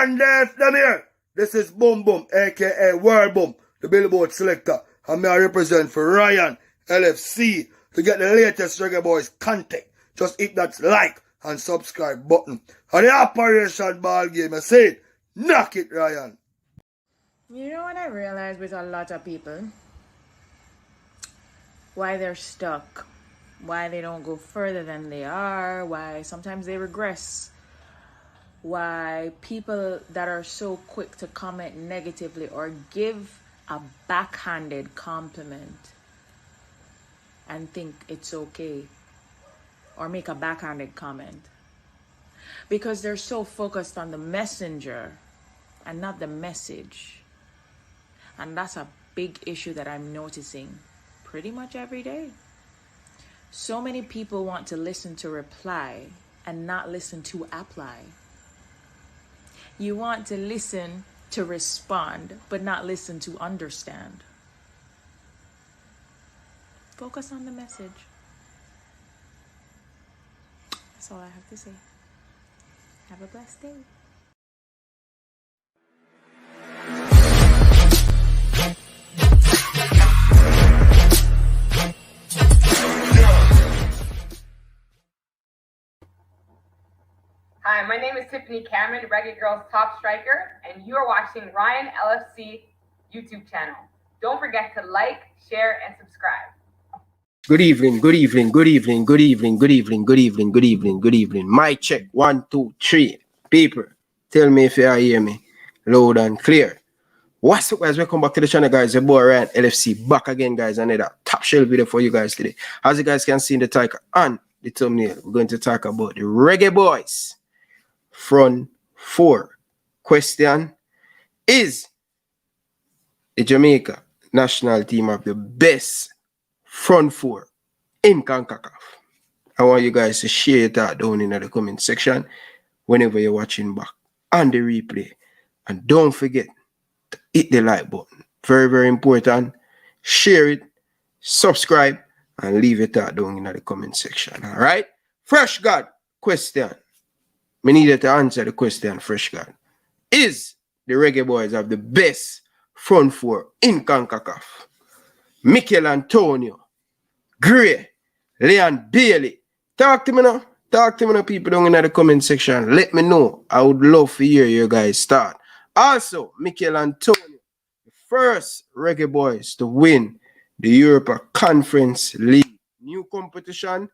And them here. This is Boom Boom, aka World Boom, the Billboard selector. And me I represent for Ryan, LFC. To get the latest Reggae Boyz content, just hit that like and subscribe button. And the Operation Ball Game, I say it, knock it, Ryan. You know what I realized with a lot of people? Why they're stuck. Why they don't go further than they are. Why sometimes they regress. Why people that are so quick to comment negatively or give a backhanded compliment and think it's okay, or make a backhanded comment, because they're so focused on the messenger and not the message. And that's a big issue that I'm noticing pretty much every day. So many people want to listen to reply and not listen to apply. You want to listen to respond, but not listen to understand. Focus on the message. That's all I have to say. Have a blessed day. Hi, my name is Tiffany Cameron, Reggae Girl's top striker, and you are watching Ryan LFC YouTube channel. Don't forget to like, share, and subscribe. Good evening, good evening, good evening, good evening, good evening, good evening, good evening, good evening. Mic check, 1, 2, 3. People, tell me if you hear me loud and clear. What's up, guys? Welcome back to the channel, guys. Your boy Ryan LFC back again, guys. Another top shelf video for you guys today. As you guys can see in the title and the thumbnail, we're going to talk about the Reggae Boyz front four. Question: is the Jamaica national team of the best front four in CONCACAF? I want you guys to share that down in the comment section whenever you're watching back on the replay. And don't forget to hit the like button. Very, very important. Share it, subscribe, and leave it that down in the comment section. All right? Fresh God question. We needed to answer the question, Fresh God. Is the Reggae Boyz have the best front four in CONCACAF? Mikel Antonio, Gray, Leon Bailey. Talk to me now. Talk to me now, people down in the comment section. Let me know. I would love to hear you guys start. Also, Mikel Antonio, the first Reggae Boyz to win the Europa Conference League. New competition.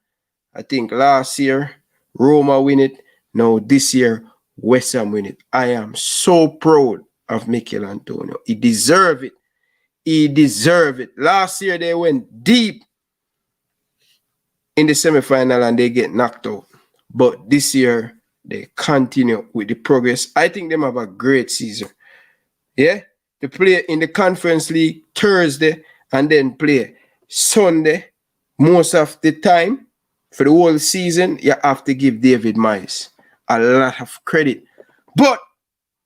I think last year, Roma win it. Now this year, West Ham win it. I am so proud of Mikel Antonio. He deserves it. He deserves it. Last year, they went deep in the semi-final and they get knocked out. But this year, they continue with the progress. I think they have a great season. Yeah? They play in the Conference League Thursday and then play Sunday. Most of the time, for the whole season, you have to give David Moyes a lot of credit. But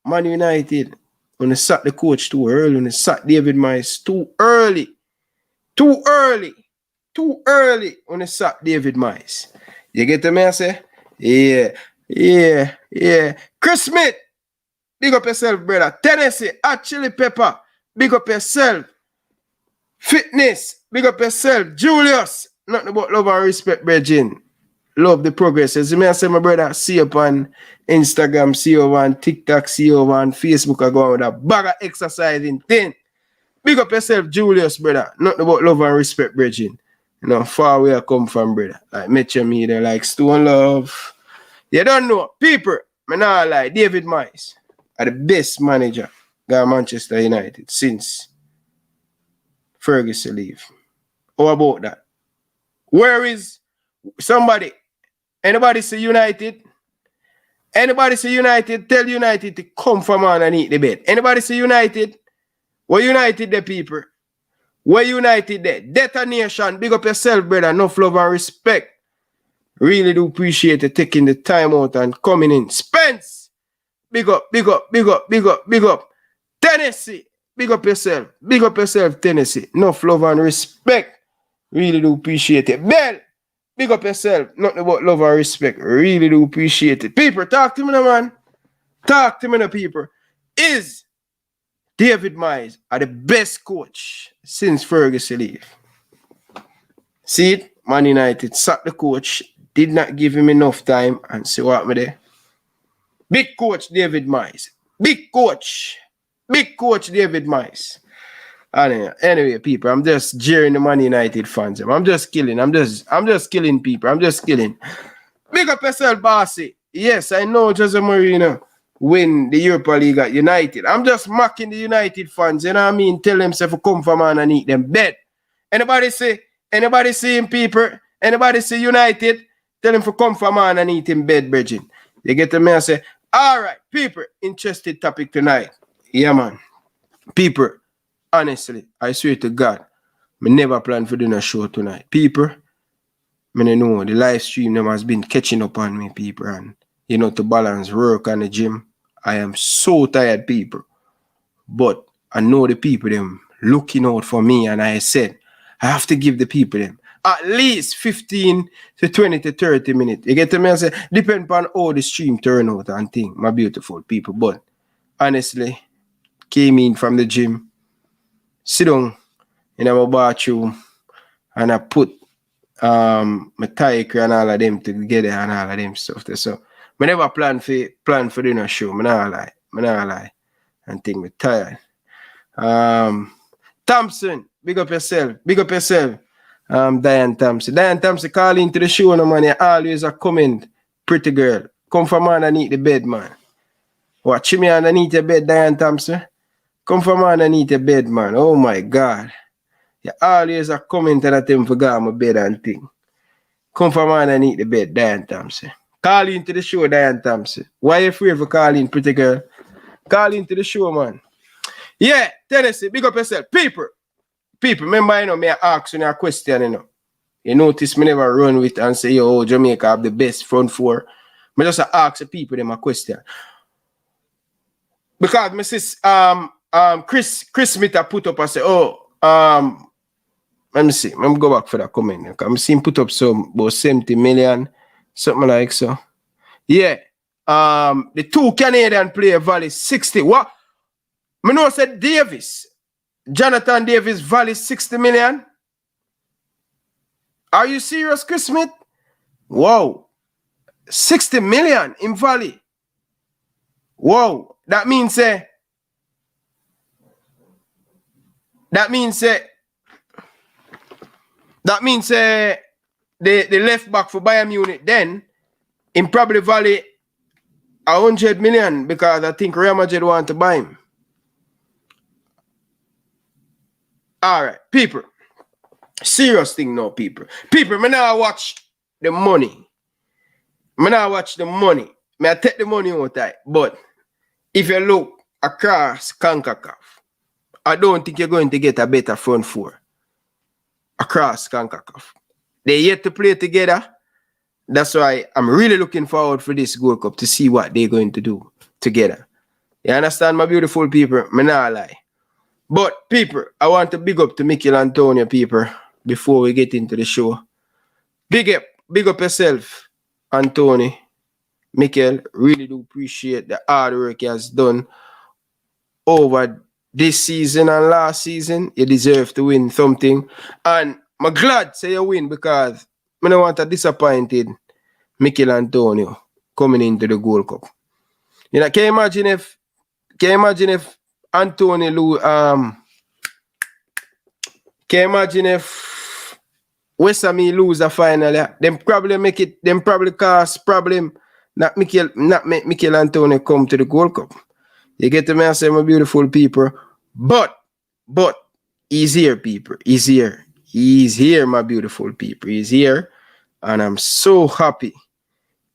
Man United, when they sack the coach too early, when they sack David Moyes too early when they sack David Moyes. You get the me I say? Yeah. Chris Smith, big up yourself, brother. Tennessee, Chili Pepper, big up yourself. Fitness, big up yourself. Julius, nothing but love and respect, Bridging. Love the progress. As I say, my brother, see you on Instagram, see you on TikTok, see you on Facebook. I go on with a bag of exercising thing. Big up yourself, Julius, brother. Nothing but love and respect, Bridging. You know, far away I come from, brother. Like Metro Media, like Stone Love. You don't know. People, me not lie. David Moyes are the best manager got Manchester United since Ferguson leave. How about that? Where is somebody? Anybody say United? Anybody say United? Tell United to come from on and eat the bed. Anybody say United? Where United the people? Where United there? Detonation. Big up yourself, brother. Enough love and respect. Really do appreciate you taking the time out and coming in. Spence. Big up. Tennessee. Big up yourself. Big up yourself, Tennessee. Enough love and respect. Really do appreciate it. Bell. Big up yourself. Nothing but love and respect. Really do appreciate it. People, talk to me now, man. Talk to me now, people. Is David Moyes are the best coach since Ferguson leave? See it? Man United sacked the coach, did not give him enough time, and see what me there. Big coach David Moyes. Big coach David Moyes. Anyway, people, I'm just jeering the Man United fans. I'm just killing people. I'm just killing. Big up yourself, bossy. Yes, I know Jose Mourinho win the Europa League at United. I'm just mocking the United fans, you know what I mean? Tell them to come for man and eat them bed. Anybody see him, people? Anybody see United? Tell him to come for man and eat him bed, bridging. You get to me and say, all right, people, interested topic tonight. Yeah, man. People, honestly, I swear to God, I never plan for doing a show tonight. People, I know the live stream them has been catching up on me, people, and you know, to balance work and the gym. I am so tired, people. But I know the people them looking out for me, and I said, I have to give the people them at least 15 to 20 to 30 minutes. You get to me and say, depend on how the stream turn out and thing, my beautiful people. But honestly, came in from the gym, sit down in my bathroom, and I put my tiger and all of them together and all of them stuff there. So I never plan for doing a show. I not lie. And think me tired. Thompson, big up yourself. Diane Thompson call into the show, no man. You always a comment, pretty girl. Come from underneath the bed, man. Watch me underneath the bed, Diane Thompson. Come from underneath the bed, man. Oh my God. You always a comment that them forgot my bed and thing. Come from underneath the bed, Diane Thompson. Call into the show, Diane Thompson. Why you afraid for calling, pretty girl? Call into the show, man. Yeah, Tennessee, big up yourself. People, remember, you know, me ask you a question, you know. You notice me never run with and say, yo, Jamaica have the best front four. I just ask the people them a question. Because Mrs. Chris Smith put up and say, let me see. Let me go back for that comment. I'm seeing put up some about 70 million, something like so. Yeah. The two Canadian player value 60. What? I know said Davis. Jonathan Davis value 60 million. Are you serious, Chris Smith? Wow. 60 million in value. Wow. That means the left back for Bayern Munich then in probably value 100 million because I think Real Madrid want to buy him. All right, people. Serious thing now, people. People, me now watch the money. Me I take the money out of it. But if you look across CONCACAF, I don't think you're going to get a better front four across CONCACAF. They're yet to play together. That's why I'm really looking forward for this Gold Cup to see what they're going to do together. You understand, my beautiful people? Me not lie. But people, I want to big up to Mikel Antonio, people, before we get into the show. Big up yourself, Antonio. Mikel, really do appreciate the hard work he has done over this season and last season. You deserve to win something. And I'm glad say you win because I don't want a disappointed Mikel Antonio coming into the Gold Cup. You know, can you imagine if Antonio lose can you imagine if West Ham lose the final? Yeah? Them probably cause problem not make Mikel Antonio come to the Gold Cup. You get to me and say, my beautiful people. But he's here, people. He's here, my beautiful people. He's here. And I'm so happy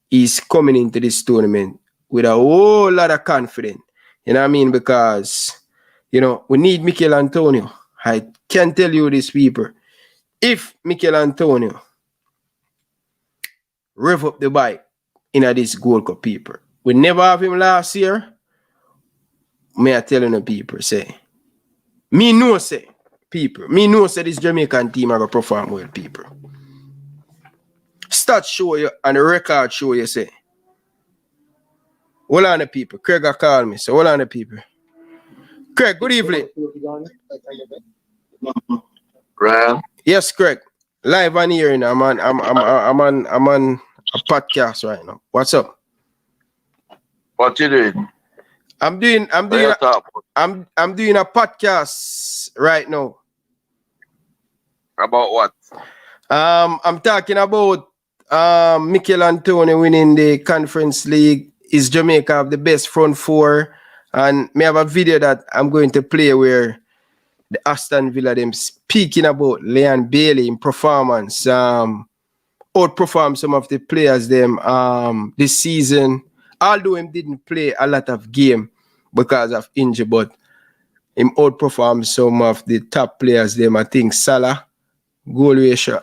he's coming into this tournament with a whole lot of confidence. You know what I mean? Because, you know, we need Mikel Antonio. I can tell you this, people. If Mikel Antonio rev up the bike in this Gold Cup, people, we never have him last year. Me I telling the people, say, me know say this Jamaican team are going to perform well, people. Stats show you and the record show you, say, Hold on, the people. Craig a call me, so hold on, the people. Craig, good evening. Ryan, Yes, Craig. Live on here, you know. I'm on a podcast right now. What's up? what you doing? I'm doing Where you talk I'm doing a podcast right now. about what? I'm talking about Mikel Antonio winning the Conference League. Is Jamaica have the best front four? And me have a video that I'm going to play where the Aston Villa them speaking about Leon Bailey in performance. Outperform some of the players them this season. Although him didn't play a lot of game because of injury, but him outperformed some of the top players them. I think Salah, goal ratio.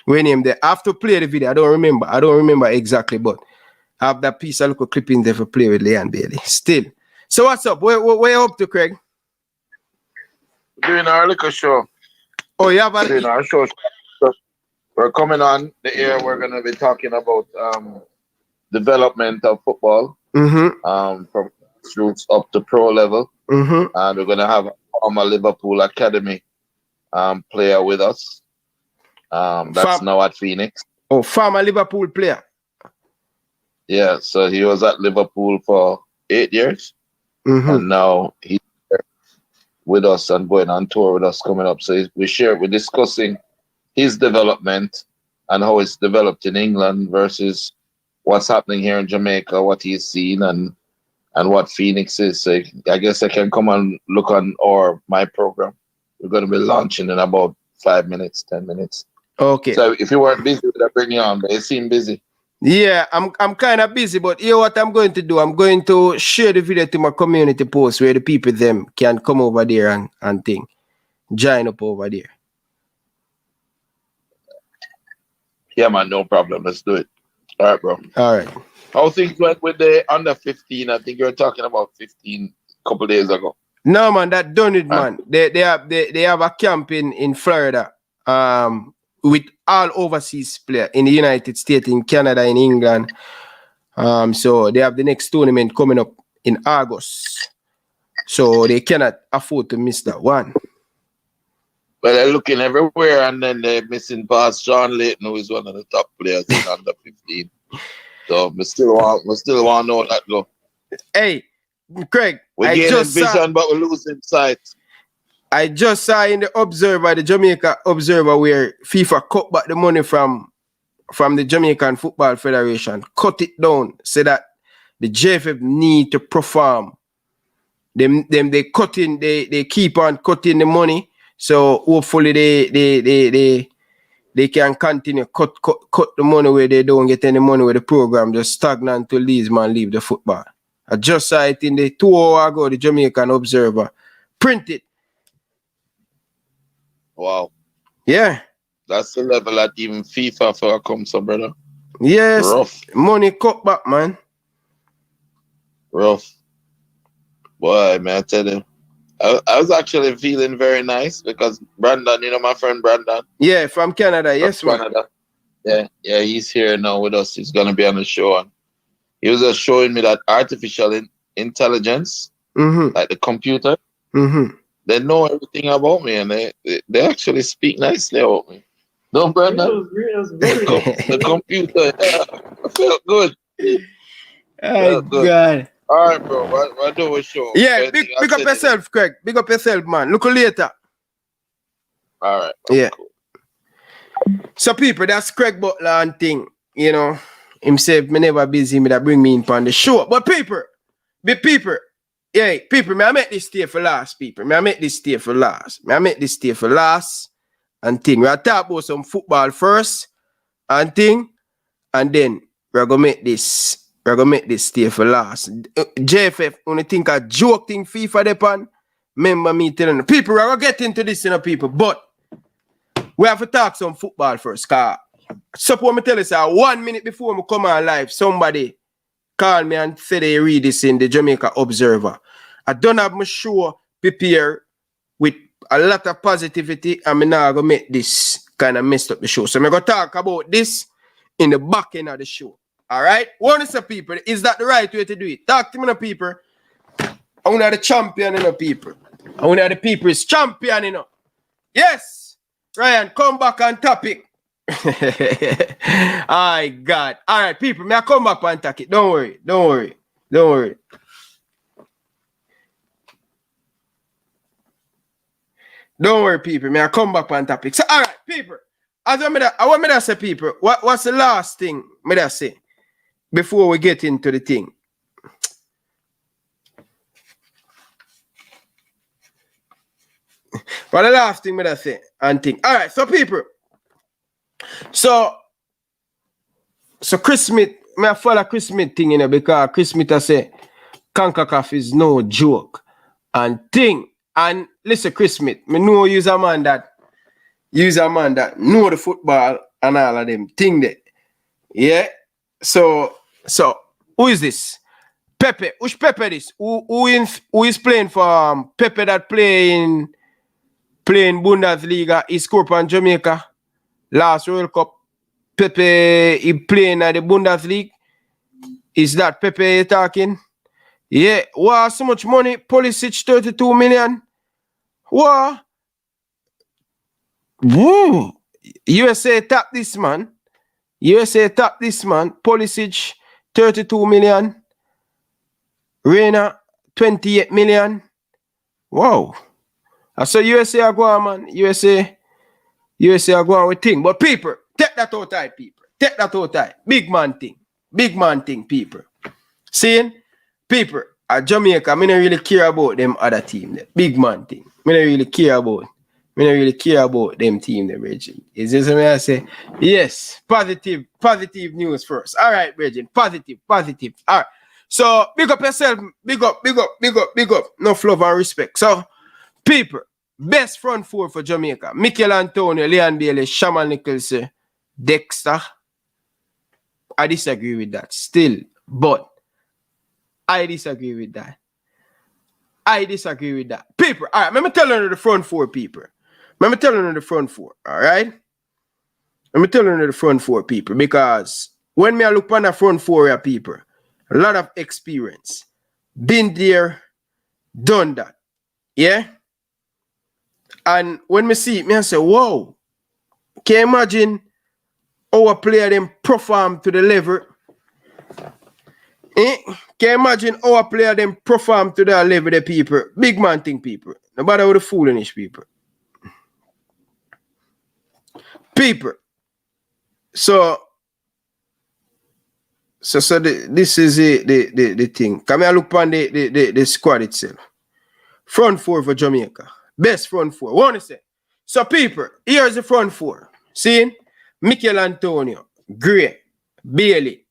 When him they have to play the video. I don't remember exactly, but I have that piece of little clip in there for play with Leon Bailey. Still. So what's up? Where you up to, Craig? Doing our little show. Oh, you have Doing our show. We're coming on the air. We're gonna be talking about development of football. Mm-hmm. From roots up to pro level. Mm-hmm. And we're gonna have a former Liverpool Academy player with us. That's now at Phoenix. Oh, former Liverpool player. Yeah, so he was at Liverpool for 8 years. Mm-hmm. And now he's with us and going on tour with us coming up. So we're discussing his development and how it's developed in England versus what's happening here in Jamaica, what he's seen and what Phoenix is. So I guess I can come and look on my program. We're going to be launching in about 5 minutes, 10 minutes. Okay. So if you weren't busy, I'd bring you on, but you seem busy. Yeah, I'm kind of busy, but you know what I'm going to do? I'm going to share the video to my community post where the people them can come over there and thing. Join up over there. Yeah, man, no problem. Let's do it. All right, bro. All right. How things went with the under 15? I think you were talking about 15 a couple days ago. No, man, that done it, man. They have a camp in Florida. With all overseas players in the United States, in Canada, in England. So they have the next tournament coming up in August. So they cannot afford to miss that one. Well, they're looking everywhere, and then they're missing past John Layton, who is one of the top players in under 15. So we still want to know that go. Hey, Craig, we're gaining vision, but we're losing sight. I just saw in the Jamaica Observer, where FIFA cut back the money from the Jamaican Football Federation, cut it down, so that the JFF need to perform. They keep on cutting the money, so hopefully they can continue cut the money where they don't get any money where the program just stagnant till these man leave the football. I just saw it in the 2 hours ago, the Jamaican Observer print it. Wow. Yeah. That's the level that even FIFA for comes up, brother. Yes. Rough. Money cut back, man. Rough. Boy, man, I tell you. I was actually feeling very nice because Brandon, you know my friend Brandon? Yeah, from Canada. Yes, man. Canada. Yeah, he's here now with us. He's going to be on the show. And he was just showing me that artificial intelligence, like the computer, they know everything about me, and they actually speak nicely about me. No, Brandon? The computer, I felt good. Oh, God. All right, bro. What do we show? Yeah, big up yourself, Craig. Big up yourself, man. Look later. All right. Yeah. Cool. So, people, that's Craig Butler and thing. You know, himself, me never busy, me that bring me in on the show. But people, yeah, people, I make this stay for last, people. I make this stay for last. And thing. We'll talk about some football first and thing. And then we're going to make this. We're going to make this stay for last. JFF, when you think a joke thing FIFA depend, remember me telling the people, we're going to get into this, people. But we have to talk some football first. Because suppose me tell you, sir, 1 minute before me come on live, somebody call me and say they read this in the Jamaica Observer. I don't have my show prepared with a lot of positivity, and I'm not going to make this kind of messed up the show. So I'm going to talk about this in the back end of the show. All right? What is the people? Is that the right way to do it? Talk to me, no people. I want the champion, you know, people. I want the people's champion, you know. Yes. Ryan, come back on topic. I God. All right, people, may I come back on topic. Don't worry. Don't worry. Don't worry. Don't worry, people. May I come back on topic. So, all right, people. As I want me to say, people, what's the last thing me to say before we get into the thing? But the last thing me to say and think. All right, so people. So Chris Smith, me follow Chris Smith thing, you know, because Chris Smith I say CONCACAF is no joke and thing. And listen, Chris Smith, me know you's a man that know the football and all of them thing there. Yeah. So who is this? Pepe. Which Pepe this? Who is playing for Pepe that playing Bundesliga? He scored for Jamaica last World Cup. Pepe he playing at the Bundesliga. Is that Pepe you talking? Yeah. Wow, so much money. Pulisic 32 million. Wow. Woo. USA tap this man. USA tap this man. Pulisic 32 million. Reina 28 million. Wow. I saw USA are going, man. USA are going with thing. But people, take that out tight, people. Take that out tight. Big man thing. Big man thing, people. Seeing? People, at Jamaica, I don't really care about them other team. Big man thing. I don't really care about. I don't really care about them team, the Virgin. Is this what I say? Yes. Positive news first. All right, Virgin. Positive. All right. So, big up yourself. Big up. No love and respect. So, people, best front four for Jamaica. Mikel Antonio, Leon Bailey, Shaman Nicholson, Dexter. I disagree with that still. But, I disagree with that. People, all right, let me tell you the front four, people. Let me tell you the front four, all right? Let me tell you the front four, people, because when me I look on the front four, people, a lot of experience. Been there, done that. Yeah? And when me see it, me I say, whoa. Can you imagine our player them perform to the level? Can you imagine our player them perform to that level, the people? Big man thing, people. Nobody with the foolish people. People. So this is the thing. Come here, look on the squad itself. Front four for Jamaica. Best front four. What want to say? So people, here's the front four. See? Mikel Antonio, Gray, Bailey,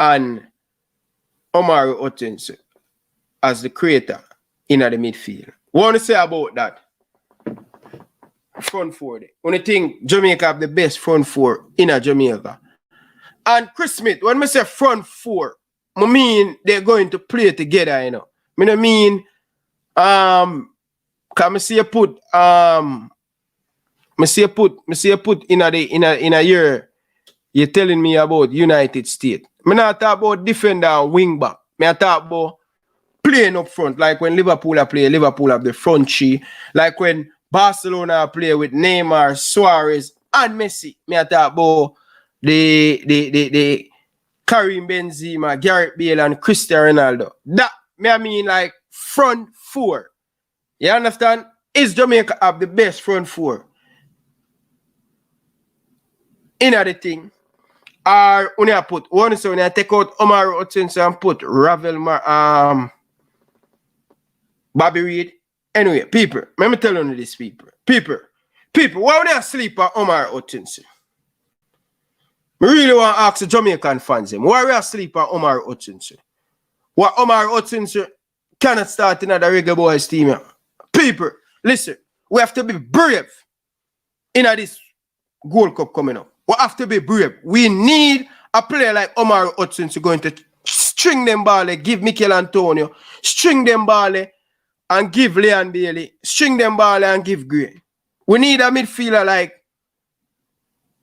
and Omar Hutchinson as the creator in the midfield. What want to say about that? Front four there. When you think Jamaica have the best front four in Jamaica. And Chris Smith, when I say front four, I mean they're going to play together, you know. I mean, can I see you put I see you put in a year you're telling me about United States. I not talk about defender and wing back. I talk about playing up front, like when Liverpool play, Liverpool have the front three. Like when Barcelona play with Neymar, Suarez, and Messi. I talk about the Karim Benzema, Gareth Bale, and Cristiano Ronaldo. That I mean like front four. You understand? Is Jamaica have the best front four in the thing? Or when I put one, so when I take out Omar Hutchinson and put Ravel Bobby Reed. Anyway, people, let me tell you this, people. People, why would I sleep on Omar Hutchinson? I really want to ask the Jamaican fans them, why would I sleep on Omar Hutchinson? Why Omar Hutchinson cannot start in the Reggae Boyz team? People, listen, we have to be brave in this Gold Cup coming up. We have to be brave. We need a player like Omar Hutchinson going to string them ball, give Mikel Antonio, string them ball and give Leon Bailey, string them ball and give Gray. We need a midfielder like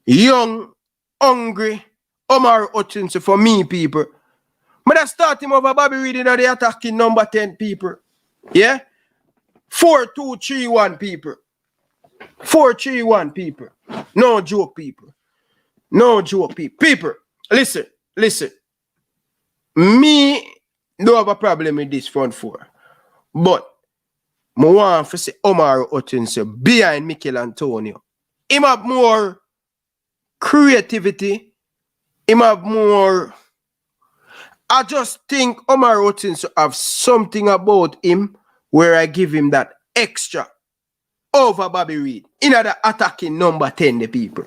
young, hungry, Omar Hutchinson for me, people. But I start him over Bobby Reed in the attacking number 10, people. Yeah? 4-2-3-1, people. 4-3-1, people. No joke, people. No joke, people. People, listen. Me don't have a problem with this front four. But I want to say Omar Hutchinson behind Mikel Antonio. Him have more creativity. Him have more... I just think Omar Hutchinson have something about him where I give him that extra over Bobby Reed. In the attacking number 10, the people.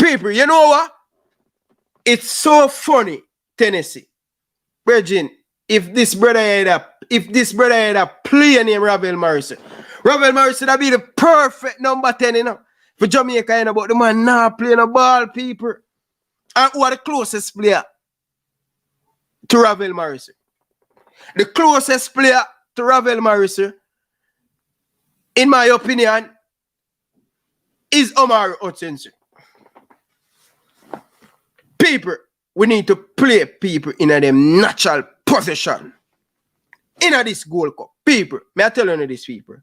People, you know what? It's so funny, Tennessee. Virgin, if this brother had a player named Ravel Morrison would be the perfect number 10, you know. For Jamaica, you know, but the man now playing a ball, people. And who are the closest player to Ravel Morrison? The closest player to Ravel Morrison, in my opinion, is Omar Hutchinson. People, we need to play people in a them natural position. In this Gold Cup. People, may I tell you this, people?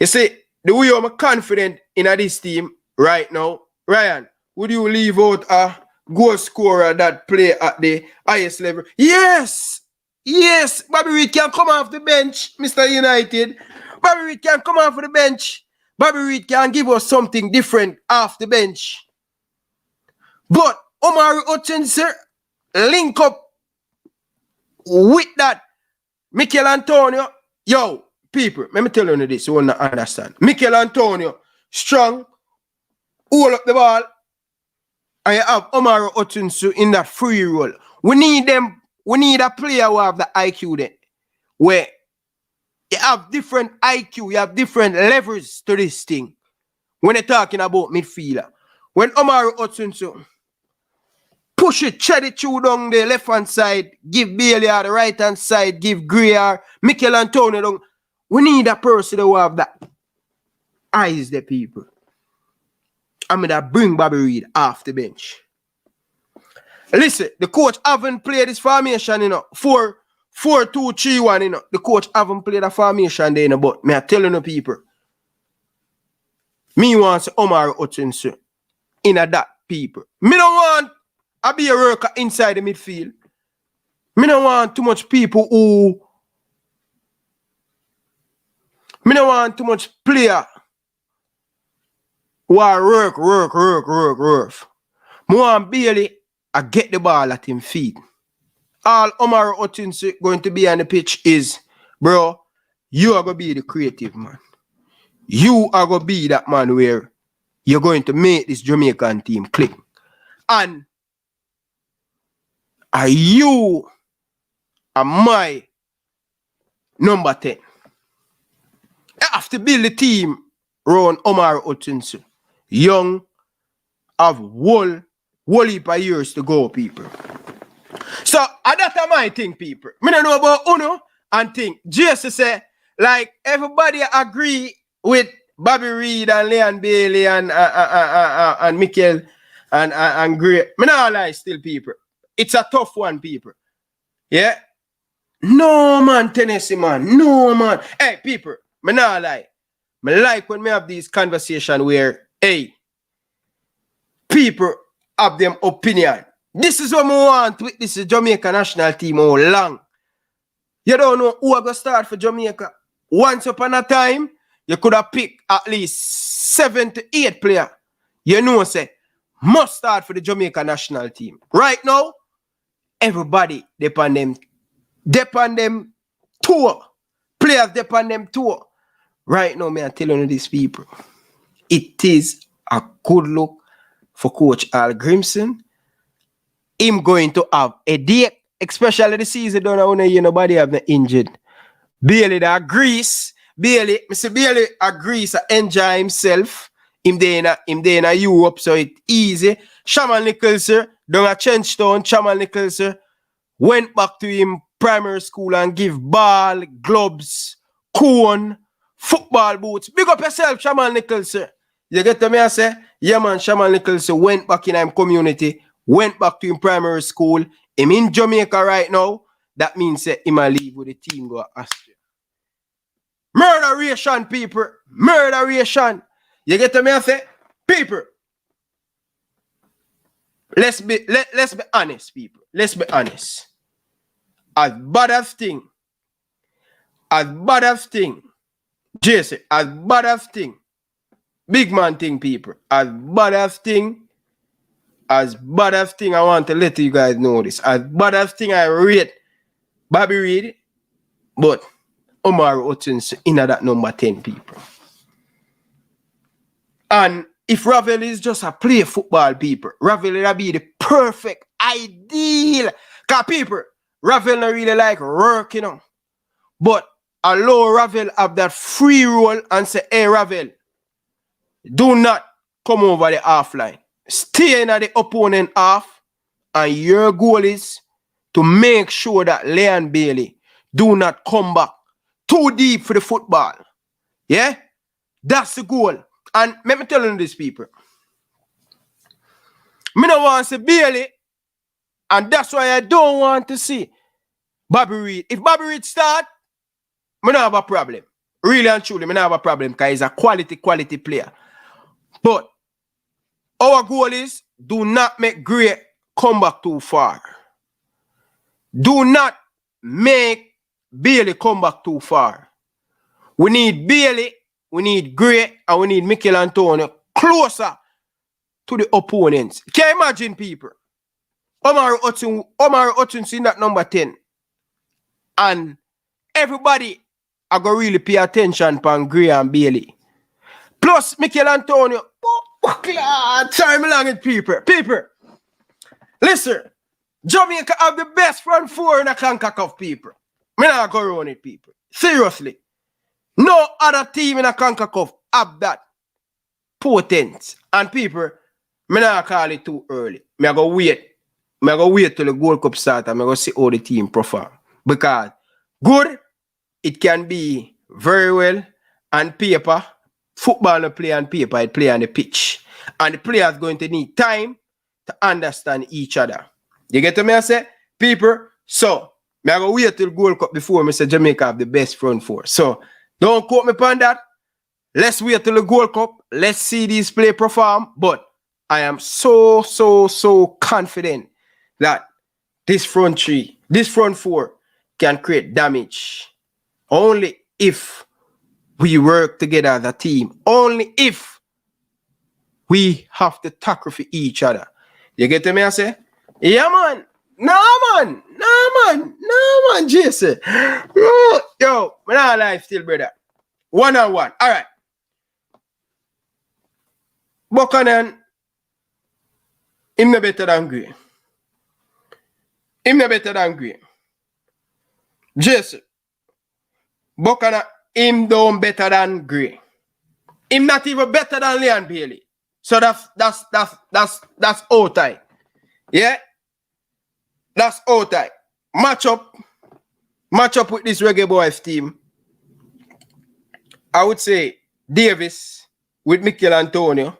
You see, the way I'm confident in this team right now, Ryan, would you leave out a goal scorer that play at the highest level? Yes! Yes! Bobby Reed can come off the bench, Mr. United. Bobby Reed can come off the bench. Bobby Reed can give us something different off the bench. But Omar Hutchinson link up with that Mikel Antonio. Yo, people, let me tell you this, you will not understand. Mikel Antonio, strong, hold up the ball, and you have Omar Hutchinson in that free role. We need a player who have the IQ there, where you have different IQ, you have different levels to this thing. When you're talking about midfielder. When Omar Hutchinson push it, tread it through down the left-hand side, give Bailey on the right-hand side, give Greer, Mikel Antonio down. We need a person who have that eyes, the people. I'm going to bring Bobby Reed off the bench. Listen, the coach haven't played this formation, you know, 4-2-3-1, you know. The coach haven't played a formation there, you know, but me I telling the people, me wants Omar Hutchinson in a that people. Me don't want I be a worker inside the midfield. Me don't want too much people who... Me don't want too much player who are work. Me want Bailey I get the ball at him feet. All Omar Hutchinson going to be on the pitch is, bro, you are going to be the creative man. You are going to be that man where you're going to make this Jamaican team click. And are you are my number 10? I have to build a team around Omar Hutchinson. Young, have whole heap of years to go, people. So, that's my thing, people. I don't know about Uno and think. Jesus say, like, everybody agree with Bobby Reed and Leon Bailey and Mikel and Gray. I don't lie still, people. It's a tough one, people. Yeah? No, man, Tennessee, man. No, man. Hey, people, I not lie. I like when we have these conversations where, hey, people have them opinion. This is what I want with this Jamaica national team all long. You don't know who are going to start for Jamaica. Once upon a time, you could have picked at least 7 to 8 players. You know, say, must start for the Jamaica national team. Right now, everybody depend them tour. Players depend them tour. Right now, me I'm telling you these people, it is a good look for Coach Al Grimson. Him going to have a day, especially the season done when nobody have been injured. Bailey that Greece, Bailey agrees to enjoy himself. Him there in Europe, so it's easy. Shaman Nichols, down at Chenstown, Shaman Nichols went back to him primary school and give ball, gloves, cone, football boots. Big up yourself, Shaman Nichols. You get to me, I say? Yeah, man, Shaman Nichols went back in his community, went back to him primary school. Him in Jamaica right now. That means that him a leave with the team go to Austria. Murderation, people. Murderation. You get to me? I say, people. Let's be honest, people. Let's be honest. As bad as thing, Jason, as bad as thing, big man thing, people, as bad as thing, I want to let you guys know this. As bad as thing I rate Bobby Reed, but Omar Hutchins in that number 10, people. And if Ravel is just a play football, people, Ravel will be the perfect, ideal. Because people, Ravel not really like work, you know. But allow Ravel have that free role and say, hey, Ravel, do not come over the half line. Stay in the opponent half. And your goal is to make sure that Leon Bailey do not come back too deep for the football. Yeah? That's the goal. And let me tell you this, people. I don't want to see Bailey. And that's why I don't want to see Bobby Reed. If Bobby Reed start, I don't have a problem. Really and truly, I don't have a problem because he's a quality player. But our goal is do not make Gray come back too far. Do not make Bailey come back too far. We need Bailey, we need Gray, and we need Mikel Antonio closer to the opponents. Can you imagine, people? Omar Hutchins in that number 10. And everybody are going to really pay attention to Gray and Bailey. Plus, Mikel Antonio. Time long, people. People, listen. Jamaica have the best front four in the CONCACAF, people. Me not go around it, people. Seriously. No other team in the CONCACAF have that potent. And people, me not call it too early. Me go wait. Me go wait till the Gold Cup start and me go see how the team perform. Because good, it can be very well on paper. Football no play on paper, it play on the pitch. And the players going to need time to understand each other. You get to me? I say, people, so, I go wait till Gold Cup before me say Jamaica have the best front four. So, don't quote me upon that. Let's wait till the Gold Cup. Let's see these play perform. But I am so confident that this front four can create damage. Only if we work together as a team. Only if we have to tackle for each other. You get to me? I say? Yeah, man. No, man, Jason. Yo, we're not alive still, brother. 1-on-1. All right. Buchanan, him no better than Gray. Jason, Buchanan, him don't better than Gray. Him not even better than Leon Bailey. So that's all time. Yeah? That's all time. Match up with this Reggae Boyz team. I would say Davis with Mikel Antonio.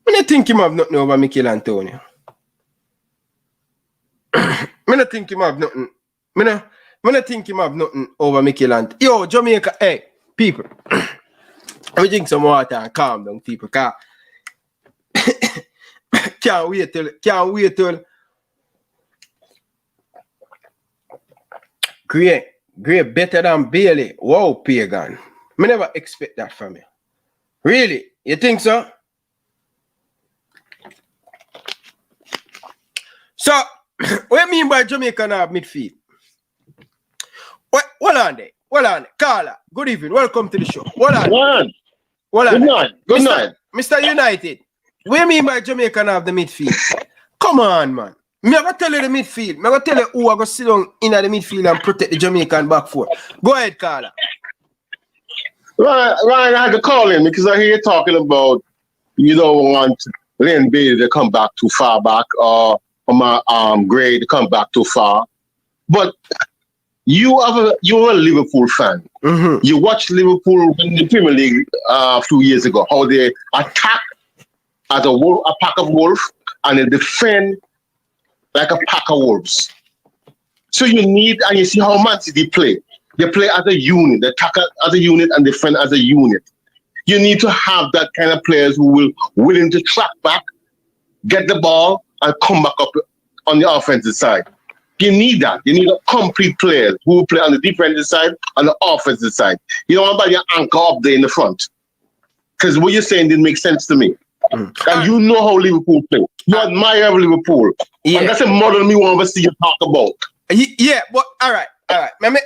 I don't think him have nothing over Mikel Antonio. I don't think him have nothing. I don't think him have nothing over Mikel Antonio. Yo, Jamaica, hey, people. Let me drink some water and calm down, people. Can't wait till Great better than Bailey. Wow, Pagan. I never expect that from you. Really? You think so? So, what I mean by Jamaica now midfield? Hold on there. Carla, good evening. Welcome to the show. Hold on. Good night. Mr. United. What do you mean by Jamaica now have the midfield? Come on, man. I'm going to tell you the midfield. I'm going to tell you who are going to sit down in the midfield and protect the Jamaican back four. Go ahead, Carla. Ryan, I had to call in because I hear you talking about you don't want Len Bailey to come back too far back or Gray to come back too far. But you're a Liverpool fan. Mm-hmm. You watched Liverpool in the Premier League a few years ago, how they attack as a pack of wolves. and they defend like a pack of wolves. So you need, and you see how Man City play. They play as a unit. They attack as a unit and defend as a unit. You need to have that kind of players who will willing to track back, get the ball, and come back up on the offensive side. You need that. You need a complete players who will play on the defensive side and the offensive side. You don't want your anchor up there in the front. Because what you're saying didn't make sense to me. And you know how Liverpool play. You admire Liverpool. Yeah. And that's a model me want to see you talk about. Yeah, but all right. Let me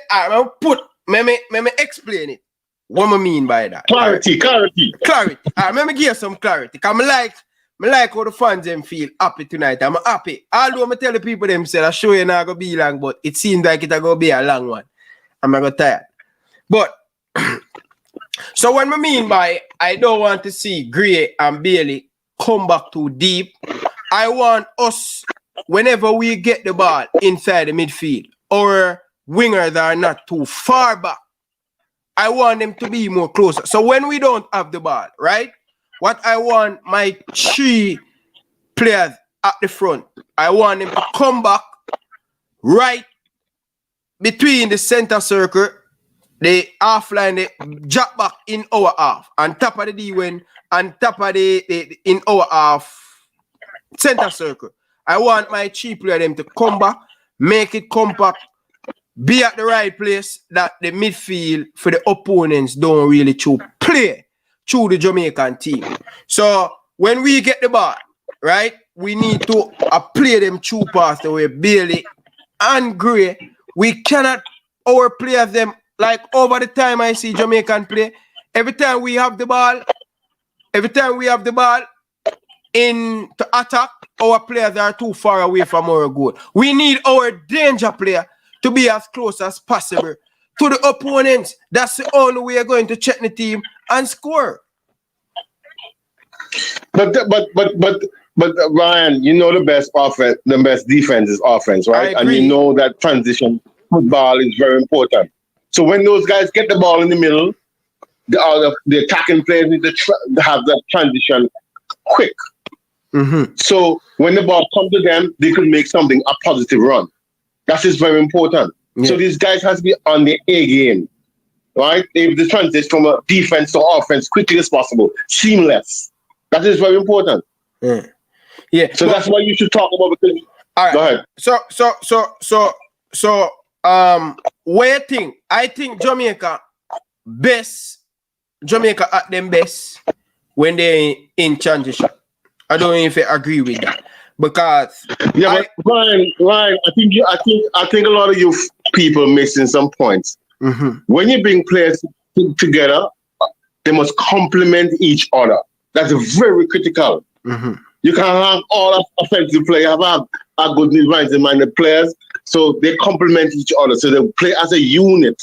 explain it. What I mean by that? Clarity. Let me give you some clarity. Cause I like how the fans them feel happy tonight. I'm happy. Although I tell the people them say the show is not gonna be long, but it seems like it's gonna be a long one. I'm not gonna tired. But so what I mean by I don't want to see Gray and Bailey come back too deep. I want us, whenever we get the ball inside the midfield, our wingers are not too far back. I want them to be more closer. So when we don't have the ball, right? What I want my 3 players at the front, I want them to come back right between the center circle, the half line, they drop back in our half, and top of the D when, and top of the in our half center circle. I want my 3 players them to come back, make it compact, be at the right place that the midfield for the opponents don't really play through the Jamaican team. So when we get the ball, right, we need to play them through past the way Bailey and Gray. We cannot overplay them like over the time I see Jamaican play. Every time we have the ball in to attack, our players are too far away from our goal. We need our danger player to be as close as possible to the opponents. That's the only way we're going to check the team and score. But Ryan, you know the best offense, the best defense is offense, right? And you know that transition football is very important. So when those guys get the ball in the middle, the attacking players need to have that transition quick. Mm-hmm. So when the ball comes to them, they can make something a positive run. That is very important. Yeah. So these guys has to be on the A game, right? They have to transition from a defense to offense quickly as possible, seamless. That is very important. Yeah. So that's what you should talk about. Because, all right. Go ahead. So what you think? I think Jamaica at them best when they're in transition. I don't know if I agree with that. Because but Ryan, I think a lot of you people missing some points. Mm-hmm. When you bring players together, they must complement each other. That's very critical. Mm-hmm. You can have all offensive players, have a good minded players, so they complement each other. So they play as a unit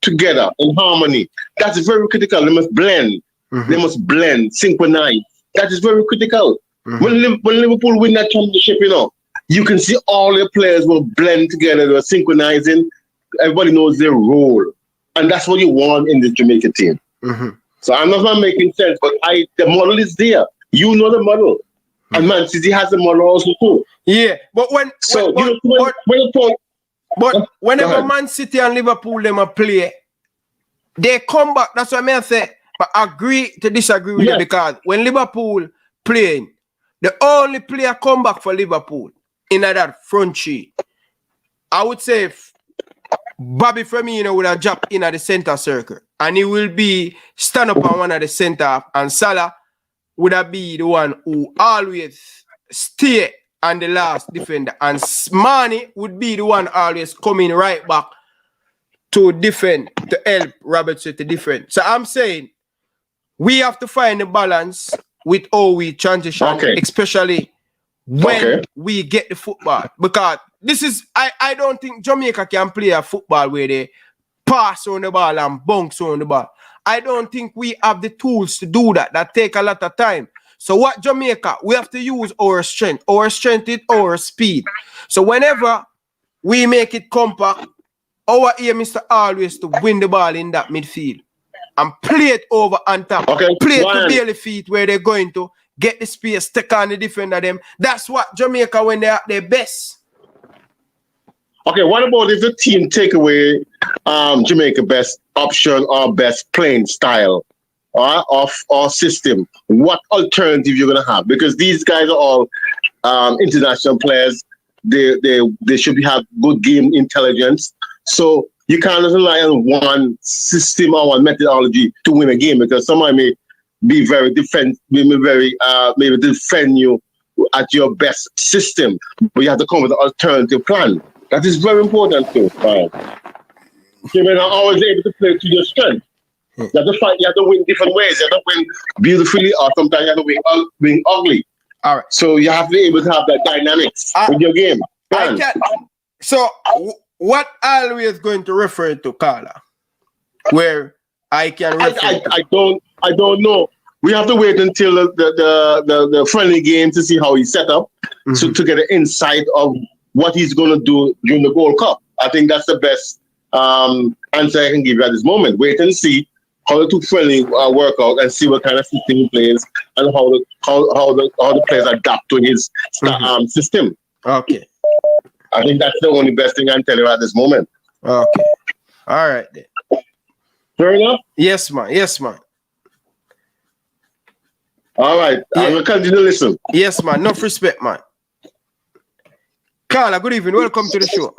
together in harmony. That's very critical. They must blend. Mm-hmm. They must blend, synchronize. That is very critical. Mm-hmm. When Liverpool win that championship, you can see all the players will blend together, they're synchronizing. Everybody knows their role. And that's what you want in the Jamaican team. Mm-hmm. So I'm not making sense, but the model is there. You know the model. And Man City has the model also too. Yeah, but whenever Man City and Liverpool them a play, they come back. That's what I say. But agree to disagree with you, because when Liverpool playing, the only player come back for Liverpool in that front three, I would say Bobby Firmino would have dropped in at the center circle, and he will be stand up on one of the center, and Salah would have be the one who always stay on the last defender, and Mane would be the one always coming right back to defend, to help Robertson to defend. So I'm saying we have to find a balance with how we transition, especially when we get the football. Because this is, I don't think Jamaica can play a football where they pass on the ball and bounce on the ball. I don't think we have the tools to do that. That take a lot of time. So what Jamaica, we have to use our strength. Our strength is our speed. So whenever we make it compact, our aim is to always to win the ball in that midfield and play it over on top. Play it to Bailey feet where they're going to get the space, take on the defender them. That's what Jamaica when they're at their best. Okay, what about if the team take away Jamaica best option or best playing style or system? What alternative you're gonna have? Because these guys are all international players. They should have good game intelligence. So you can't rely on one system or one methodology to win a game, because somebody may be very maybe defend you at your best system, but you have to come with an alternative plan. That is very important too. You may not always able to play to your strength. You have to fight. You have to win different ways. You have to win beautifully, or sometimes you have to win ugly. All right. So you have to be able to have that dynamics with your game. So what always going to refer to Carla, where I can refer I don't know. We have to wait until the friendly game to see how he's set up, so to get an insight of what he's going to do during the Gold Cup. I think that's the best answer I can give you at this moment. Wait and see how the two friendly work out, and see what kind of system he plays, and how the players adapt to his system. Okay. I think that's the only best thing I can tell you at this moment. Okay. All right then. Fair enough? Yes, man. Yes, man. All right. Yeah. I will continue to listen. Yes, man. Enough respect, man. Carla, good evening. Welcome to the show.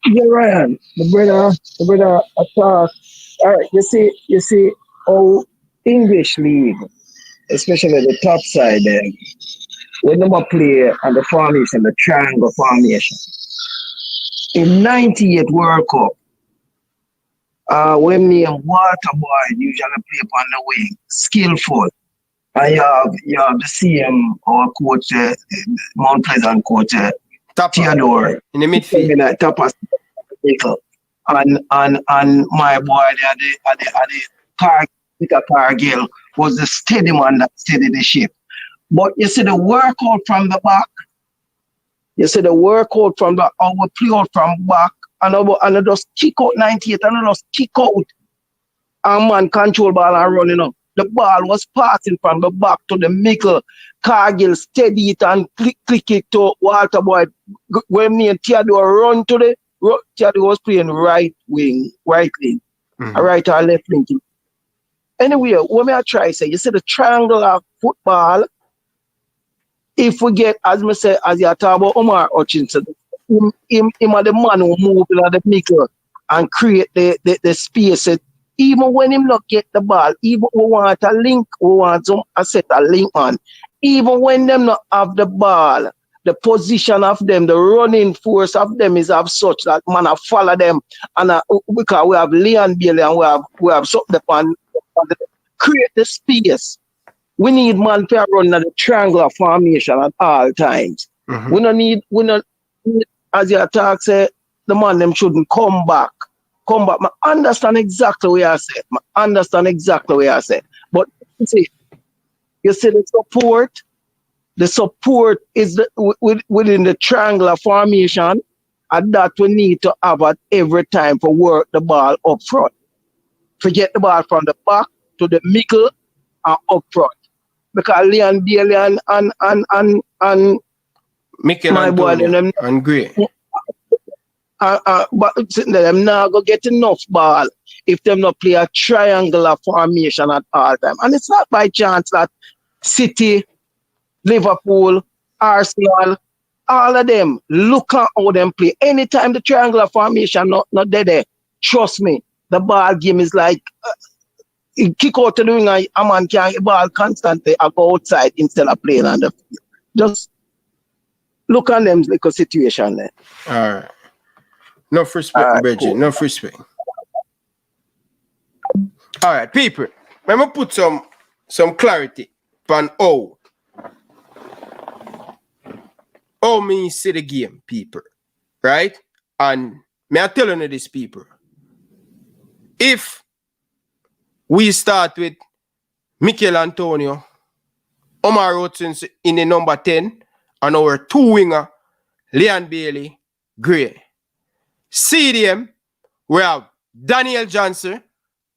Yeah, Ryan, the brother attack. All right, you see, how English league, especially the top side, when they play and the formation, the triangle formation. In '98 World Cup, when me and Waterboy usually play on the wing, skillful. And you have the CM or coach, Mount Pleasant coach, Theodore in the midfield. Like Tapas, and my boy the Cargill was the steady man that steadied the ship. But you see the workout from the back. You see the workout from the our play out from back, and I just kick out 98 and I just kick out. And man control ball and running up. The ball was passing from the back to the middle. Cargill steady it and click it to Walter Boyd. When me and Theodore run to Theodore was playing right wing, right or left wing. Anyway, what may I try say? You see the triangular football. If we get, as me say, as you talk about Omar Hutchinson, him are the man who move in the middle and create the space. Even when him not get the ball, even we want a link, we want some set a link on. Even when them not have the ball, the position of them, the running force of them is of such that man I follow them, and because we have Leon Bailey and we have something upon create the space. We need man to run at the triangular formation at all times. We don't need, as your talk say, the man them shouldn't come back. I understand exactly what I said. But you see the support is within the triangular formation, and that we need to have at every time for work the ball up front. Forget the ball from the back to the middle and up front. Because Leon Bailey and Mikel my boy and Gray. But them not go get enough ball if them not play a triangular formation at all time. And it's not by chance that City, Liverpool, Arsenal, all of them look at how them play. Anytime the triangular formation not there, trust me, the ball game is like kick out to the wing and a man can get ball constantly and go outside instead of playing on the field. Just look at them like a situation there. All right. No respect, Bridget. Cool. No respect. All right, people. Let me put some clarity on how me see the game, people. Right? And me I telling you this, people. If we start with Mikel Antonio, Omar Hutchinson in the number 10, and our two winger, Leon Bailey, Gray. CDM, we have Daniel Johnson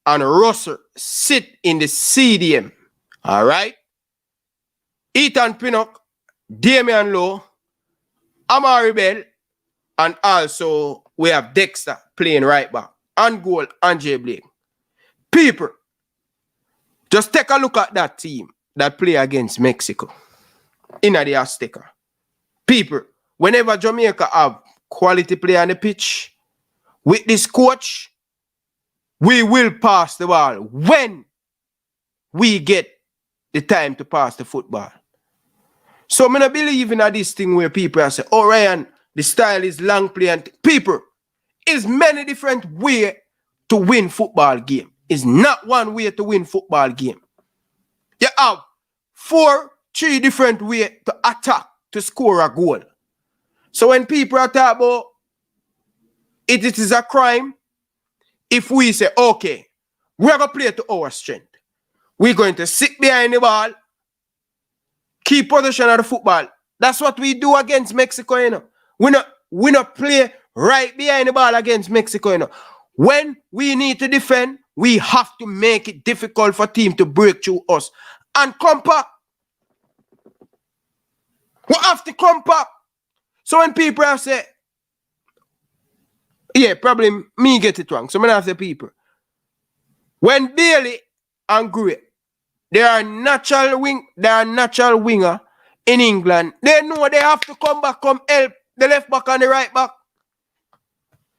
and Russell sit in the CDM All right? Ethan Pinnock, Damian Lowe, Amari Bell, and also we have Dexter playing right back. And goal, Andre Blake. People, just take a look at that team that play against Mexico in the Azteca. People, whenever Jamaica have quality play on the pitch, with this coach, we will pass the ball when we get the time to pass the football. So I don't believe in this thing where people are saying, oh Ryan, the style is long play and people, is many different ways to win football game. It's not one way to win football game. You have 3 different ways to attack to score a goal. So when people are talking about it is a crime, if we say, okay, we're going to play to our strength. We're going to sit behind the ball, keep possession of the football. That's what we do against Mexico, you know. We not play right behind the ball against Mexico, you know. When we need to defend, we have to make it difficult for team to break through us. And compact. We have to compact. So when people have said, yeah, probably me get it wrong. So I have the people. When Bailey and Gray, they are natural winger in England. They know they have to come back, come help the left back and the right back.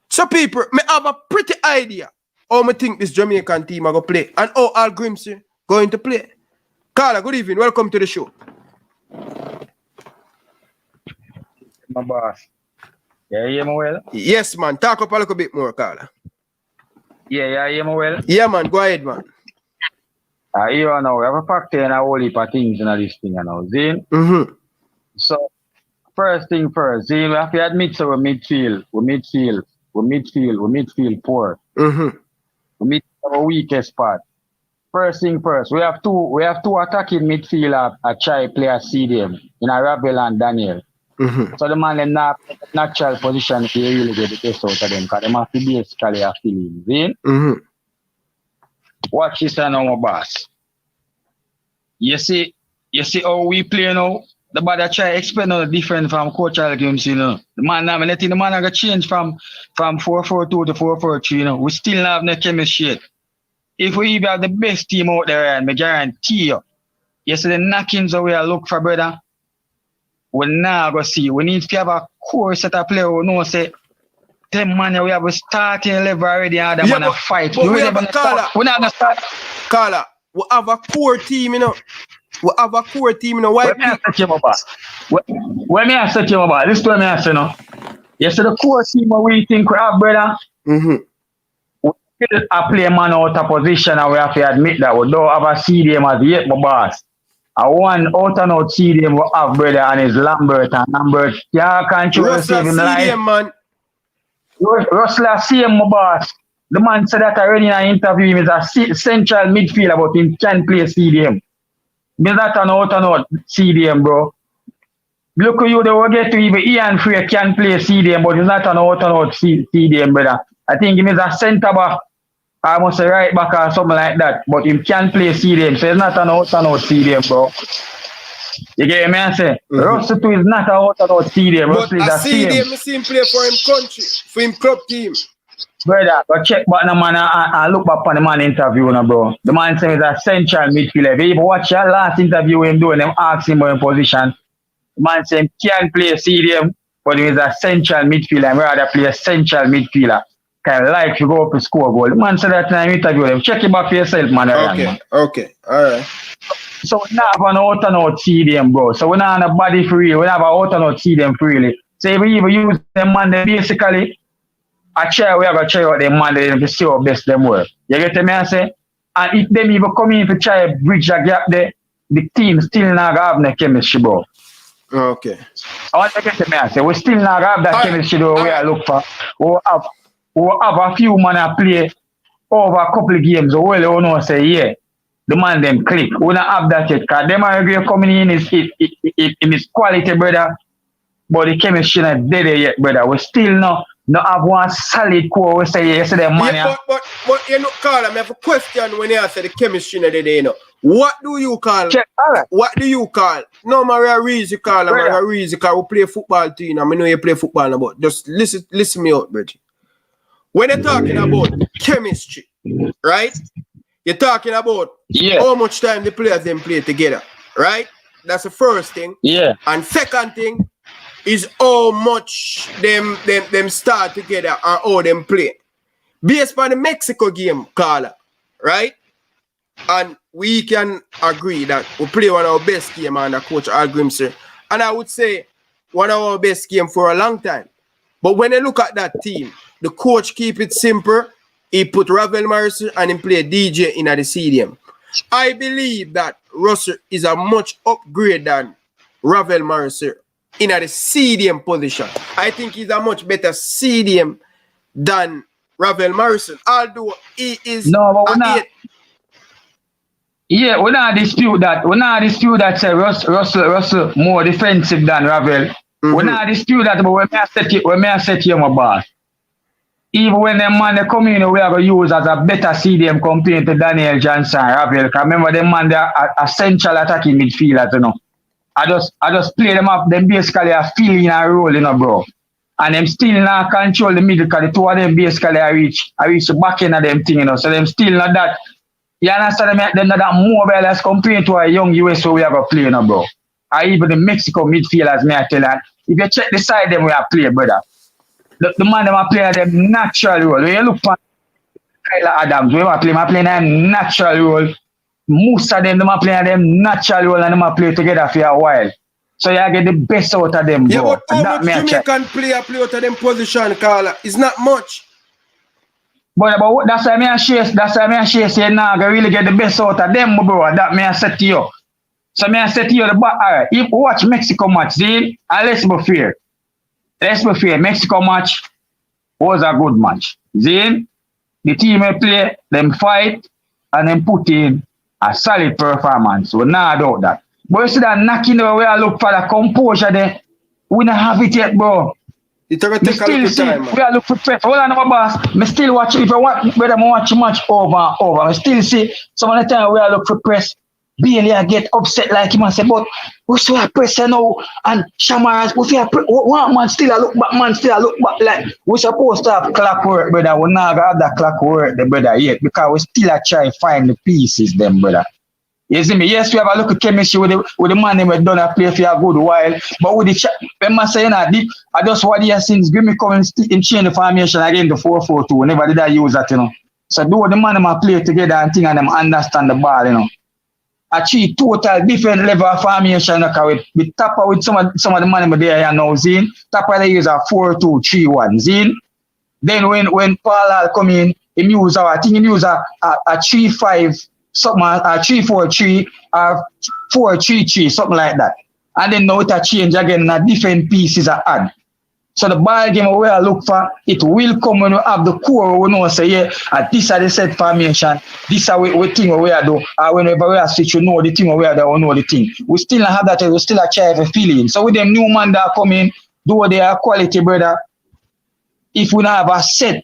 So people, me have a pretty idea how I think this Jamaican team are going to play and how Al Grimsey going to play. Carla, good evening. Welcome to the show. My boss. Yeah, you hear me well? Yes, man. Talk up a little bit more, Carla. Yeah, you hear me well? Yeah, man. Go ahead, man. You know, we have a factor in a whole heap of things in this thing, you know. Zin? Mm-hmm. So, first thing first, Zin, we have to admit so we midfield poor. Mm-hmm. We meet our weakest spot. First thing first, we have two attacking midfielders at try play a CDM in a Rabel and Daniel. Mm-hmm. So the man in that natural position they really get the best out of them because they have to basically a feeling. Zin? Mm-hmm. Watch this now, my boss. You see how we play now? The body try to explain how different from Coach Al games, you know. The man now, letting the man got change from 4-4-2 to 4-4-3, you know. We still have no chemistry yet. If we even have the best team out there, and I guarantee you see the knockings that we are look for, brother. We now go see. We need to have a core set of players who know say, them man we have a starting level already and the man a fight. But we have a Carla. We're not gonna start. Carla, we have a core team, you know. We have a core team, you know. Why? Let me ask you about. Let me ask you about. This is what I ask you now. You see the core team we think we have, brother. Mm-hmm. We still play man out of position and we have to admit that we don't have a CDM as yet, my boss. I want out and out CDM we have, brother, and it's Lambert and Lambert. Yeah, control save him life. man. Russell same, my boss. The man said that already in an interview. Him is a central midfielder, but him can play CDM. But that an out and out CDM, bro. Look at you, they will get to even Ian Frey can play CDM, but he's not an out and out CDM, brother. I think he is a centre back, I must say right back or something like that, but he can play CDM, so he's not an out and out CDM, bro. You get me? I say, Russell too is not an out and out CDM. But a CDM is him play for him country, for him club team. Brother, go check back the man and look back on the man interview now, bro. The man says he's a central midfielder. If you watch your last interview him doing, them ask him about his position. The man says he can't play CDM, but he's a central midfielder and rather play a central midfielder. Kind of like to go up to score a goal. The man said that in an interview him. Check it back for yourself, man. Okay, alright. So we not have an out and out CDM, bro. So we not have a body free. We have an out and out CDM freely. So if we even use them man, they basically I try we have a try out them man to see how best them work. You get me? I say? And if them even come in to try to bridge a gap there, the team still not have no chemistry, bro. Okay. I want to get to me. I say we still not have that chemistry though we are look for. We have a few man a play over a couple of games. So we know say yeah. The man them click. We don't have that yet. Because them are coming in is quality, brother. But the chemistry not dead yet, brother. We still not have one solid core. We say yes, the man. Yeah, but you know, Carl, I have a question when you say the chemistry not dead, you know. What do you call? Check. All right. What do you call? No, Maria Reese, you call. Maria Reese, you call. We play football team. I know you play football now, but just listen me out, Bridget. When you're talking about chemistry, right? You're talking about how much time the players them play together, right? That's the first thing. Yeah. And second thing is how much them start together and how them play. Based on the Mexico game, Carla, right? And we can agree that we play one of our best game under Coach Al Grimsey. And I would say one of our best game for a long time. But when you look at that team, the coach keep it simple. He put Ravel Mercer and he play DJ in the stadium. I believe that Russell is a much upgrade than Ravel Mercer in the stadium position. I think he's a much better stadium than Ravel Mercer. Although he is Yeah, we not dispute that. We not dispute that Russell more defensive than Ravel. We not dispute that, but when I set you my boss. Even when them man they come in, we have to use as a better CDM compared to Daniel Johnson, Ravel. Cause remember them man they are essential attacking midfielders, you know. I just play them up, them basically are feeling a role, you know, bro. And them still not control the middle, cause the two of them basically I reach the back end of them thing, you know. So them still not that. You understand them not that mobile as compared to a young US who we have a play, you know, bro. Or even the Mexico midfielders, may I tell you. If you check the side them we have play, brother. The man them are playing them natural role. When you look for Kyler Adams, we are playing them natural role. Most of them are playing them natural role and them are play together for a while. So you get the best out of them, bro. Yeah, but how much Jamaican player play out of them position, Carla? It's not much. But that's why I share say now I really get the best out of them, bro. That may I set to you. So may I set to you the back. Alright, if you watch Mexico match, see, and let's be fair. Mexico match was a good match. Then the team may play, them fight, and then put in a solid performance. We not doubt that. But you see that knocking the way I look for the composure there, we don't have it yet, bro. It's going to take a little time, man. We are looking for hold on, my boss. Me still watch, if I want, whether I watch much over and over, I still see some of the time we are looking for press. Bailey I get upset like him and say, but we saw a press now and Shamars, one man still a look back like we supposed to have clock work, brother. We not have that clock work, the brother, yet because we still a try find the pieces, them brother. You see me? Yes, we have a look at chemistry with the man who done a play for a good while, but with the remember saying that I just what he has since give me coming in change the formation again to 4-4-2. Never did I use that, you know. So do the man them play together and think and them understand the ball, you know. Achieve total different level of formation with Tapper with some of the money there you know, Zine. Tapper they use a 4-2-3-1, Zine. Then when Paul come in, he use I think he use a 3-5 something, a 3-4-3 or 4-3-3, something like that. And then now it a change again, different pieces are add. So the ball game where I look for, it will come when we have the core, we know say, yeah, this are the set formation, this are we think we are do, whenever we are switch, you know the thing we are there, we know the thing. We still have that, we still have a feeling. So with them new man that come in, do their quality, brother, if we not have a set,